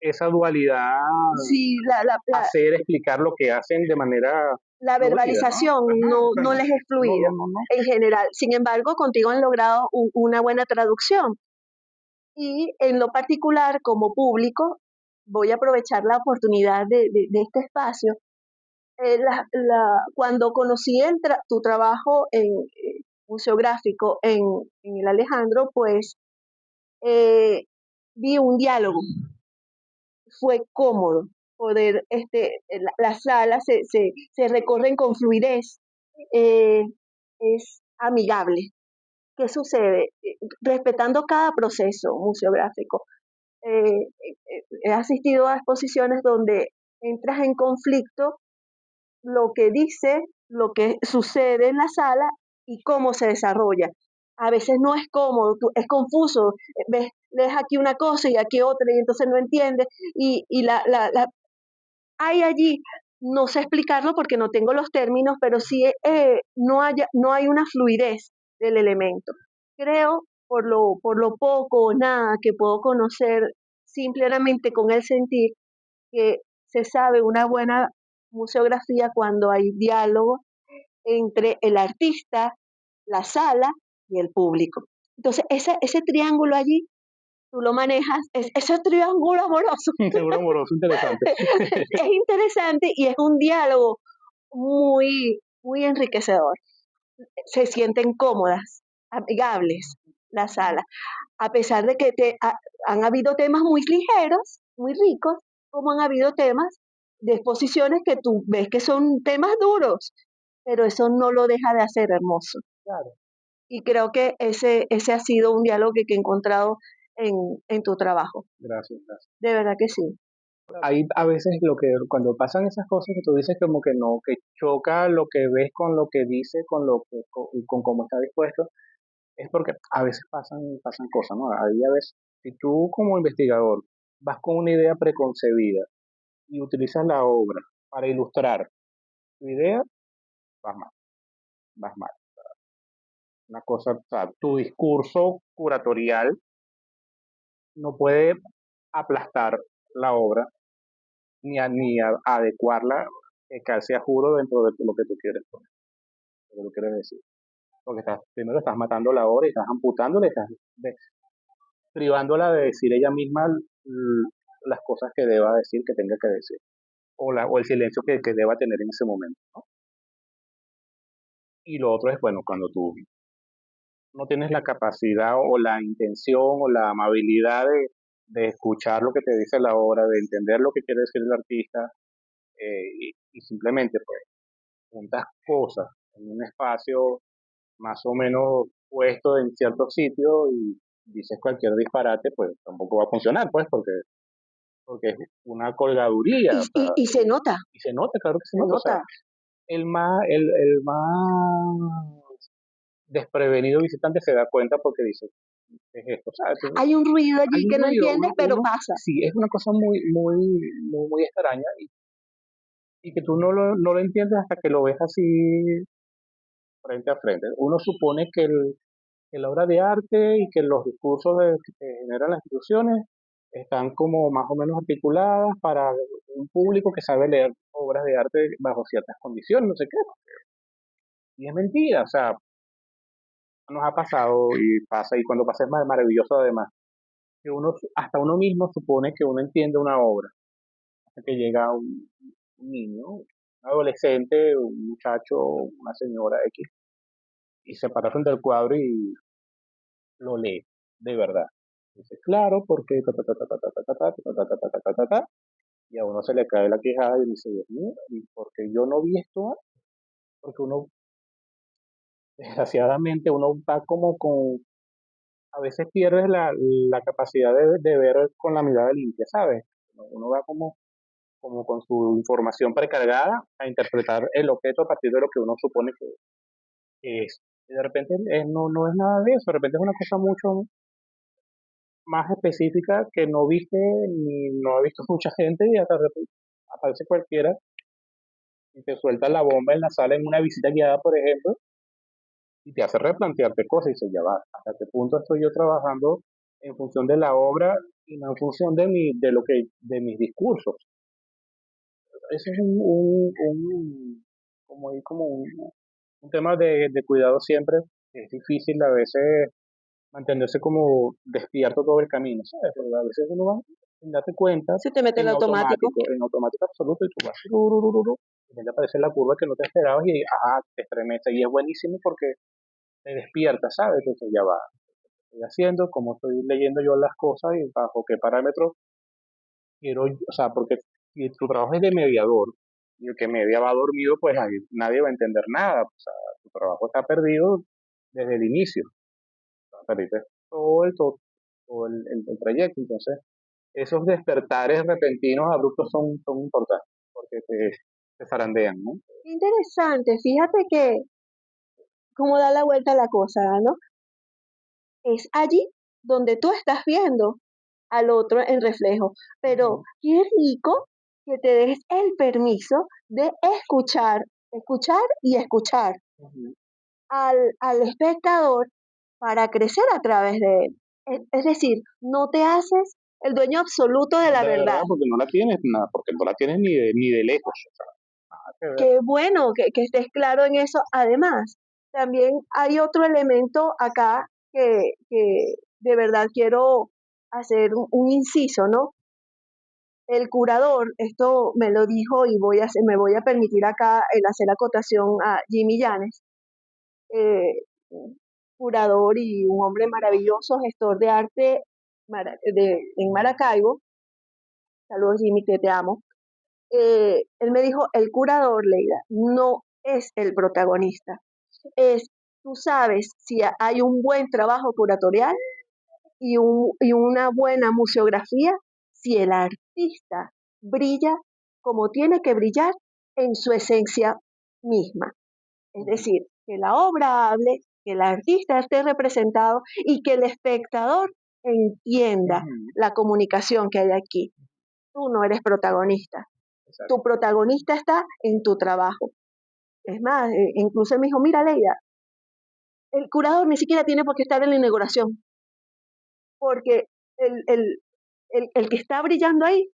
esa dualidad, si hacer, explicar lo que hacen de manera la fluida, ¿no? verbalización Ajá, o no, sea, no les es fluida no. en general. Sin embargo, contigo han logrado una buena traducción. Y en lo particular, como público, voy a aprovechar la oportunidad de este espacio. Cuando conocí tu trabajo en museográfico en el Alejandro, pues eh, vi un diálogo, fue cómodo poder, las salas se recorren con fluidez, eh, es amigable. ¿Qué sucede? Respetando cada proceso museográfico. He asistido a exposiciones donde entras en conflicto lo que dice, lo que sucede en la sala y cómo se desarrolla. A veces no es cómodo, es confuso, ves, lees aquí una cosa y aquí otra y entonces no entiendes y hay allí, no sé explicarlo porque no tengo los términos, pero sí no hay una fluidez del elemento. Creo, por lo poco o nada que puedo conocer simplemente con el sentir, que se sabe una buena museografía cuando hay diálogo entre el artista, la sala y el público. Entonces, ese triángulo allí, tú lo manejas, ese triángulo amoroso Seguro amoroso, interesante. es interesante y es un diálogo muy enriquecedor. Se sienten cómodas, amigables la sala, a pesar de que han habido temas muy ligeros, muy ricos, como han habido temas de exposiciones que tú ves que son temas duros, pero eso no lo deja de hacer hermoso. Claro, Y creo que ese ha sido un diálogo que he encontrado en tu trabajo. gracias, gracias. De verdad que sí. Hay a veces cuando pasan esas cosas que tú dices como que no, que choca lo que ves con lo que dice, con cómo está dispuesto, es porque a veces pasan cosas, ¿no? Ahí a veces, si tú como investigador vas con una idea preconcebida y utilizas la obra para ilustrar tu idea, vas mal, vas mal. Una cosa, o sea, tu discurso curatorial no puede aplastar la obra ni adecuarla, que calce a juro dentro de lo que tú quieres, pues, lo que tú quieres decir. Porque primero estás matando la obra y estás amputándola, estás privándola de decir ella misma las cosas que deba decir, que tenga que decir, o el silencio que deba tener en ese momento, ¿no? Y lo otro es, bueno, cuando tú no tienes la capacidad o la intención o la amabilidad de escuchar lo que te dice la obra, de entender lo que quiere decir el artista, y simplemente pues juntas cosas en un espacio más o menos puesto en cierto sitio y dices cualquier disparate, pues tampoco va a funcionar, pues, porque es una colgaduría, o sea, Y se nota, y se nota, claro que se se nota, o sea, nota. el más desprevenido visitante se da cuenta porque dice, ¿qué es esto? O sea, Hay un ruido hay allí un que no ruido, entiendes, pero pasa. sí, es una cosa muy, muy, muy, muy extraña y que tú no lo entiendes hasta que lo ves así frente a frente. Uno supone que la obra de arte y que los discursos que generan las instituciones están como más o menos articuladas para un público que sabe leer obras de arte bajo ciertas condiciones, no sé qué. Y es mentira, o sea, nos ha pasado y pasa, y cuando pasa es más maravilloso además, que hasta uno mismo supone que uno entiende una obra, hasta que llega un niño, un adolescente, un muchacho, una señora X, y se para frente al cuadro y lo lee, de verdad. Dice, claro, porque ta, ta, ta, ta, ta, ta, ta, ta, ta, ta, ta, ta, ta, ta, ta, ta, y a uno se le cae la quejada y dice, Dios mío, ¿y por qué yo no vi esto antes? Porque uno, desgraciadamente, uno va como a veces pierdes la capacidad de ver con la mirada limpia, ¿sabes? Uno va como con su información precargada a interpretar el objeto a partir de lo que uno supone que es. Y de repente no es nada de eso, de repente es una cosa mucho más específica que no viste ni no ha visto mucha gente y hasta de repente aparece cualquiera y te suelta la bomba en la sala en una visita guiada, por ejemplo, y te hace replantearte cosas y dices, ya va, ¿hasta qué punto estoy yo trabajando en función de la obra y no en función de mis discursos? Eso es como un tema de cuidado siempre. Es difícil a veces mantenerse como despierto todo el camino, ¿sabes? Porque a veces uno va sin darte cuenta Se te mete el automático. en automático absoluto, y tú vas, tururururu, y te aparece la curva que no te esperabas y te estremece. Y es buenísimo porque te despierta, ¿sabes? Entonces ya va, ¿qué estoy haciendo? ¿Cómo estoy leyendo yo las cosas y bajo qué parámetros quiero? O sea, porque si tu trabajo es de mediador y el que media va dormido, pues ahí nadie va a entender nada. O sea, tu trabajo está perdido desde el inicio. O sea, perdiste todo el trayecto. Entonces, esos despertares repentinos, abruptos son importantes porque te zarandean, ¿no? Interesante, fíjate que cómo da la vuelta la cosa, ¿no? Es allí donde tú estás viendo al otro en reflejo. Pero Ujú, qué rico que te des el permiso de escuchar, escuchar y escuchar ujú. al espectador para crecer a través de él. Es decir, no te haces el dueño absoluto de la De verdad, verdad. porque no la tienes, nada, porque no la tienes ni de lejos, o sea, nada que ver. Qué bueno que estés claro en eso. Además, también hay otro elemento acá que de verdad quiero hacer un inciso, ¿no? El curador, esto me lo dijo y me voy a permitir acá el hacer acotación a Jimmy Llanes, un curador y un hombre maravilloso, gestor de arte en Maracaibo. Saludos Jimmy, te amo. Él me dijo, el curador, Leida, no es el protagonista. Es, tú sabes si hay un buen trabajo curatorial y una buena museografía, si el artista brilla como tiene que brillar en su esencia misma. Es decir, que la obra hable, que el artista esté representado y que el espectador entienda Ujú, la comunicación que hay aquí. Tú no eres protagonista. exacto. Tu protagonista está en tu trabajo. Es más, incluso me dijo, mira, Leida, el curador ni siquiera tiene por qué estar en la inauguración, porque el, el, el que está brillando ahí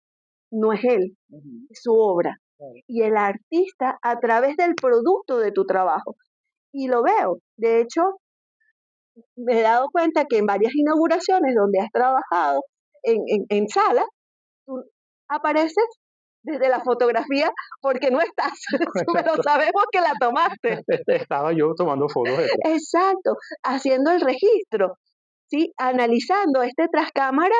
no es él, Ujú, es su obra. claro. Y el artista a través del producto de tu trabajo. Y lo veo. De hecho, me he dado cuenta que en varias inauguraciones donde has trabajado en sala, tú apareces desde la fotografía porque no estás, pero Exacto. sabemos que la tomaste. Estaba yo tomando fotos detrás. Exacto, haciendo el registro, ¿sí? Analizando este tras cámara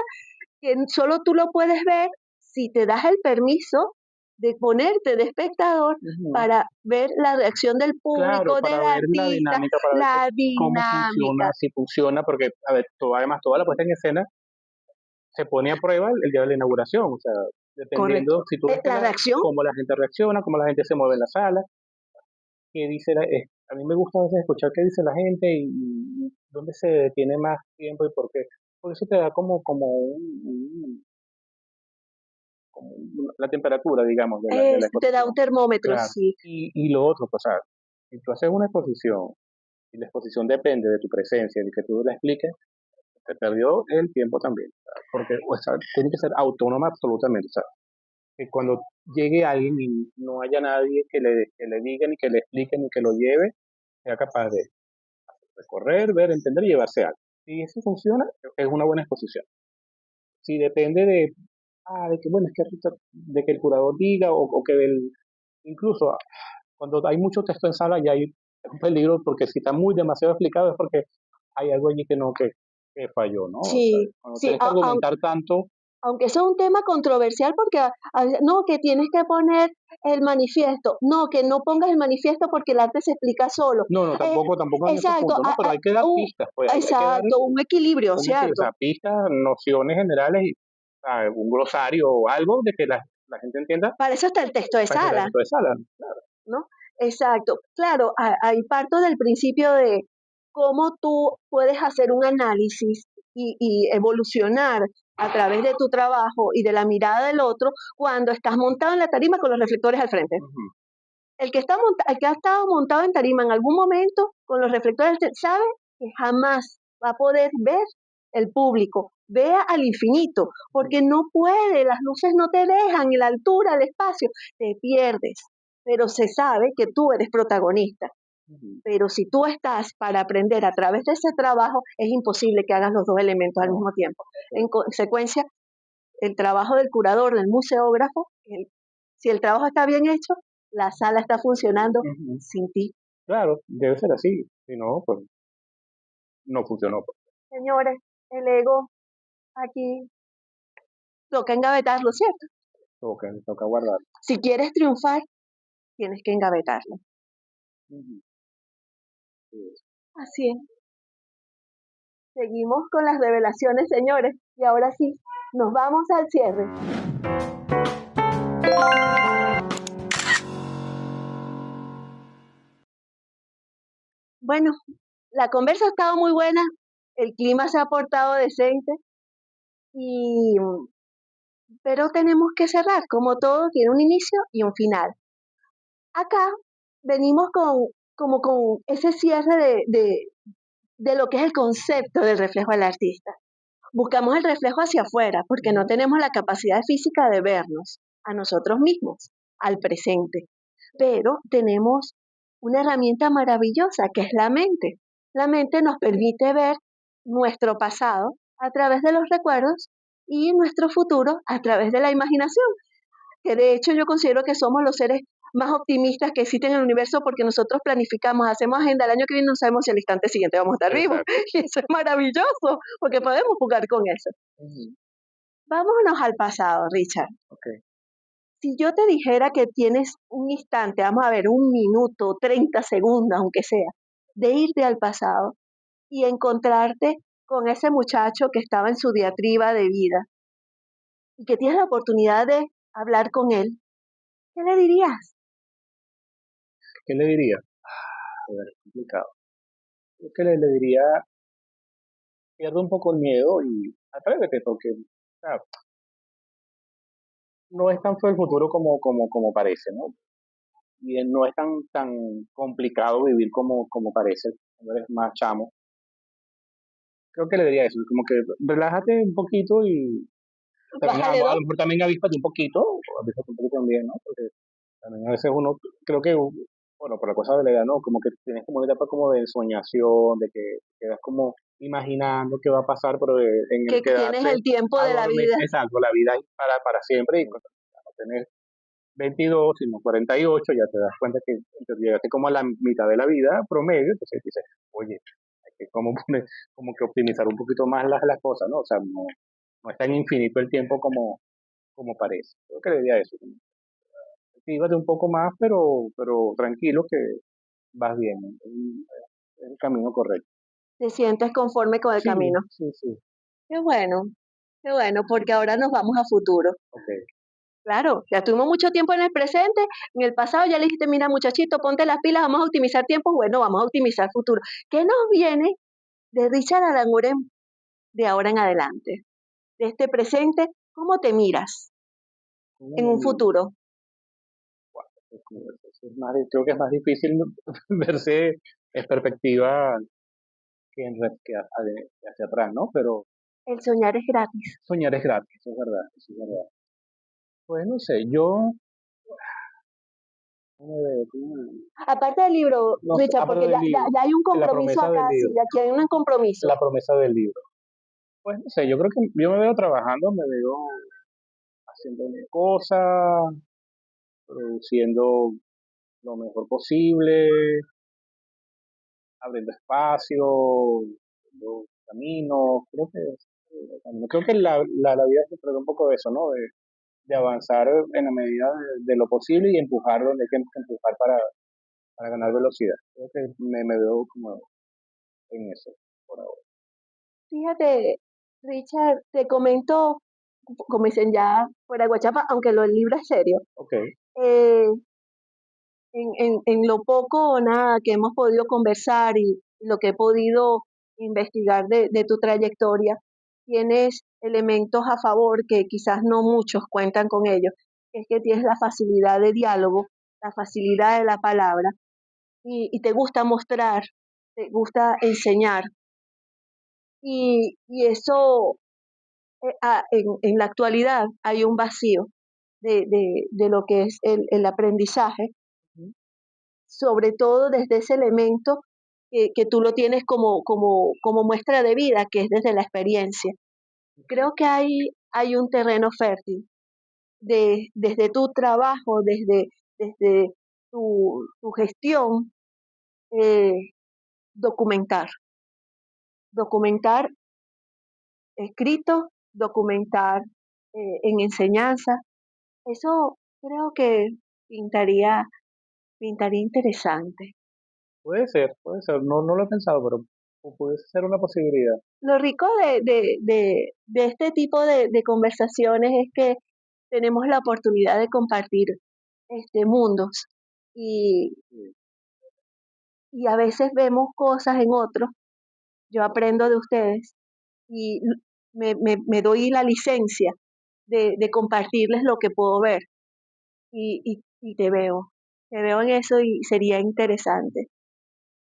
que solo tú lo puedes ver si te das el permiso de ponerte de espectador Ujú. para ver la reacción del Claro, público, para del ver la artista, dinámica, para ver la cómo funciona, dinámica. si funciona, porque, a ver, además toda la puesta en escena se pone a prueba el día de la inauguración, o sea, dependiendo Correcto. si tú ves La reacción, cómo la gente reacciona, cómo la gente se mueve en la sala, qué dice a mí me gusta a veces escuchar qué dice la gente y dónde se detiene más tiempo y por qué. Porque eso te da como la temperatura, digamos, de la te da un exposición. termómetro, Claro. sí, Y lo otro, pues, o sea, si tú haces una exposición y la exposición depende de tu presencia, de que tú la expliques, te perdió el tiempo también. O sea, porque o sea, tiene que ser autónoma absolutamente. O sea, que cuando llegue alguien y no haya nadie que le diga, ni que le explique, ni que lo lleve, sea capaz de recorrer, ver, entender y llevarse algo. Si eso funciona, es una buena exposición. Si depende de que, bueno, es que, de que el curador diga o que incluso cuando hay mucho texto en sala ya hay un peligro porque si está muy demasiado explicado es porque hay algo allí que falló, ¿no? O sea, sí, cuando sí, tienes que argumentar tanto, aunque eso es un tema controversial porque no, que tienes que poner el manifiesto, no, que no pongas el manifiesto porque el arte se explica solo. no, no, Eh, tampoco en ese exacto, punto, ¿no? Pero hay que dar pistas, pues hay que dar exacto, un equilibrio, o sea, ¿cierto? pistas, nociones generales y un glosario o algo de que la gente entienda Para eso está el texto de para que la sala, gente de sala, claro. ¿no? Exacto. Claro, ahí parto del principio de cómo tú puedes hacer un análisis y evolucionar a través de tu trabajo y de la mirada del otro cuando estás montado en la tarima con los reflectores al frente. Ujú, El que ha estado montado en tarima en algún momento con los reflectores sabe que jamás va a poder ver el público, vea al infinito, ujú, porque no puede, las luces no te dejan, y la altura, el espacio, te pierdes, pero se sabe que tú eres protagonista. ujú. Pero si tú estás para aprender a través de ese trabajo, es imposible que hagas los dos elementos al No, mismo tiempo. ok, En consecuencia, el trabajo del curador, del museógrafo, si el trabajo está bien hecho, la sala está funcionando ujú. sin ti. Claro, debe ser así, si no, pues no funcionó, pues. Señores, el ego aquí toca engavetarlo, ¿cierto? Toca guardar. Si quieres triunfar, tienes que engavetarlo. Ujú, sí. Así es. Seguimos con las revelaciones, señores. Y ahora sí, nos vamos al cierre. Bueno, la conversa ha estado muy buena, el clima se ha portado decente, y, pero tenemos que cerrar. Como todo, tiene un inicio y un final. Acá venimos como con ese cierre de lo que es el concepto del reflejo del artista. Buscamos el reflejo hacia afuera porque no Ujú, tenemos la capacidad física de vernos a nosotros mismos, al presente. Pero tenemos una herramienta maravillosa que es la mente. La mente nos permite ver nuestro pasado a través de los recuerdos y nuestro futuro a través de la imaginación, que de hecho yo considero que somos los seres más optimistas que existen en el universo porque nosotros planificamos, hacemos agenda, el año que viene no sabemos si al instante siguiente vamos a estar vivos. exacto. Y eso es maravilloso porque podemos jugar con eso. Ujú, Vámonos al pasado, Richard. ok. Si yo te dijera que tienes un instante, vamos a ver, un minuto, 30 segundos, aunque sea, de irte al pasado y encontrarte con ese muchacho que estaba en su diatriba de vida y que tienes la oportunidad de hablar con él, ¿qué le dirías? ¿Qué le diría? A ver, es complicado. Creo que le diría, pierde un poco el miedo y atrévete, porque o sea, no es tan feo el futuro como parece, ¿no? Y no es tan complicado vivir como parece cuando eres más chamo. Creo que le diría eso, como que relájate un poquito y también Bájale a dos. lo mejor también avíspate un poquito, avíspate un poquito también, ¿no? Porque también a veces uno, creo que, bueno, por la cosa de la edad, ¿no? Como que tienes como una etapa como de ensoñación, de que quedas como imaginando qué va a pasar, pero en el Que tienes quedarse el tiempo a de la dormir, vida. exacto, la vida es para siempre y cuando ya no tenés 22, sino 48, ya te das cuenta que llegaste como a la mitad de la vida promedio, entonces dices, oye, hay que como, como que optimizar un poquito más las cosas, ¿no? O sea, no es tan infinito el tiempo como parece. Creo que le diría eso. Actívate un poco más, pero tranquilo que vas bien, es el camino correcto. Te sientes conforme con el Sí, camino. sí, sí, Qué bueno, porque ahora nos vamos a futuro. ok. Claro, ya tuvimos mucho tiempo en el presente, en el pasado ya le dijiste, mira muchachito, ponte las pilas, vamos a optimizar tiempos, bueno, vamos a optimizar futuro. ¿Qué nos viene de Richard Aranguren de ahora en adelante? De este presente, ¿cómo te miras ¿Cómo en me un miro? futuro? Creo que es más difícil verse en perspectiva que hacia atrás, ¿no? Pero El soñar es gratis. soñar es gratis, eso es verdad, eso es verdad. Pues no sé, yo, ¿cómo me veo? Aparte del libro, No sé, Richard, aparte porque del libro, ya hay un la compromiso promesa acá, del sí, libro, aquí hay un compromiso. la promesa del libro. Pues no sé, yo creo que yo me veo trabajando, me veo haciendo mi cosa, produciendo lo mejor posible, abriendo espacio, abriendo caminos, creo que la vida se trata un poco de eso, ¿no? De avanzar en la medida de lo posible y empujar donde hay que empujar para ganar velocidad. Creo que me veo como en eso por ahora. Fíjate, Richard, te comento, como dicen ya fuera de Guachapa, aunque lo del libro es serio, Ok, eh, en lo poco o nada que hemos podido conversar y lo que he podido investigar de tu trayectoria, tienes elementos a favor que quizás no muchos cuentan con ellos, es que tienes la facilidad de diálogo, la facilidad de la palabra y te gusta mostrar, te gusta enseñar y eso en la actualidad hay un vacío de lo que es el aprendizaje, sobre todo desde ese elemento que tú lo tienes como muestra de vida, que es desde la experiencia. Creo que hay un terreno fértil desde tu trabajo, desde tu gestión, eh, documentar, documentar escrito, documentar en enseñanza. Eso creo que pintaría, pintaría interesante. puede ser, no lo he pensado, pero puede ser una posibilidad. Lo rico de este tipo de conversaciones es que tenemos la oportunidad de compartir mundos y, Sí. y a veces vemos cosas en otros, yo aprendo de ustedes y me doy la licencia de compartirles lo que puedo ver y te veo en eso y sería interesante.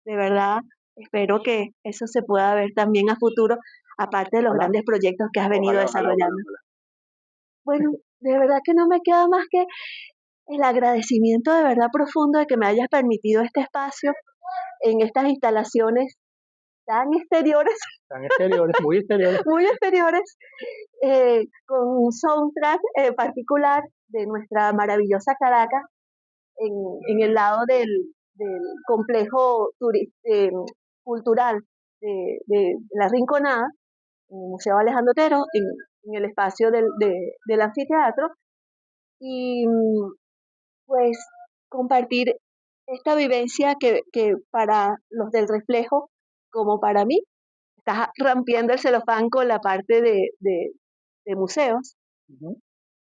De verdad, espero que eso se pueda ver también a futuro, aparte de los Ojalá, grandes proyectos que has venido ojalá, desarrollando. ojalá. Bueno, de verdad que no me queda más que el agradecimiento de verdad profundo de que me hayas permitido este espacio en estas instalaciones tan exteriores, Tan exteriores, muy exteriores. muy exteriores, con un soundtrack particular de nuestra maravillosa Caracas en el lado del complejo cultural de La Rinconada, en el Museo Alejandro Otero, en el espacio del anfiteatro, y pues compartir esta vivencia que para los del reflejo, como para mí, estás rompiendo el celofán con la parte de museos, Ujú.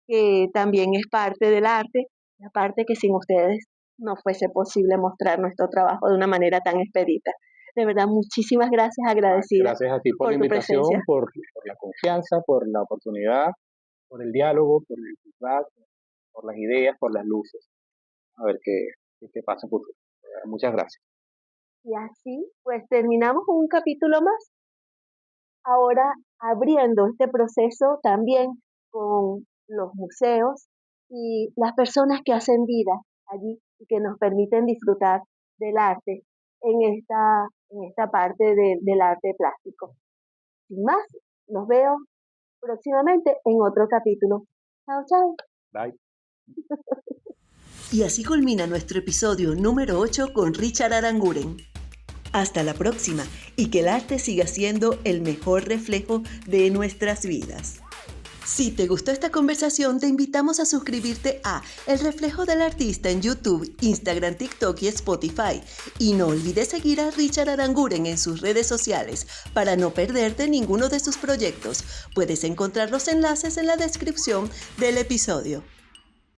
que también es parte del arte, la parte que sin ustedes no fuese posible mostrar nuestro trabajo de una manera tan expedita. De verdad, muchísimas gracias, agradecida Gracias a ti por por la tu presencia. invitación, por la confianza, por la oportunidad, por el diálogo, por el feedback, por las ideas, por las luces. A ver qué pasa en futuro. Muchas gracias. Y así, pues terminamos con un capítulo más. Ahora abriendo este proceso también con los museos y las personas que hacen vida allí y que nos permiten disfrutar del arte en esta parte del arte plástico. Sin más, los veo próximamente en otro capítulo. Chao, chao. Bye. Y así culmina nuestro episodio número 8 con Richard Aranguren. Hasta la próxima y que el arte siga siendo el mejor reflejo de nuestras vidas. Si te gustó esta conversación, te invitamos a suscribirte a El Reflejo del Artista en YouTube, Instagram, TikTok y Spotify. Y no olvides seguir a Richard Aranguren en sus redes sociales para no perderte ninguno de sus proyectos. Puedes encontrar los enlaces en la descripción del episodio.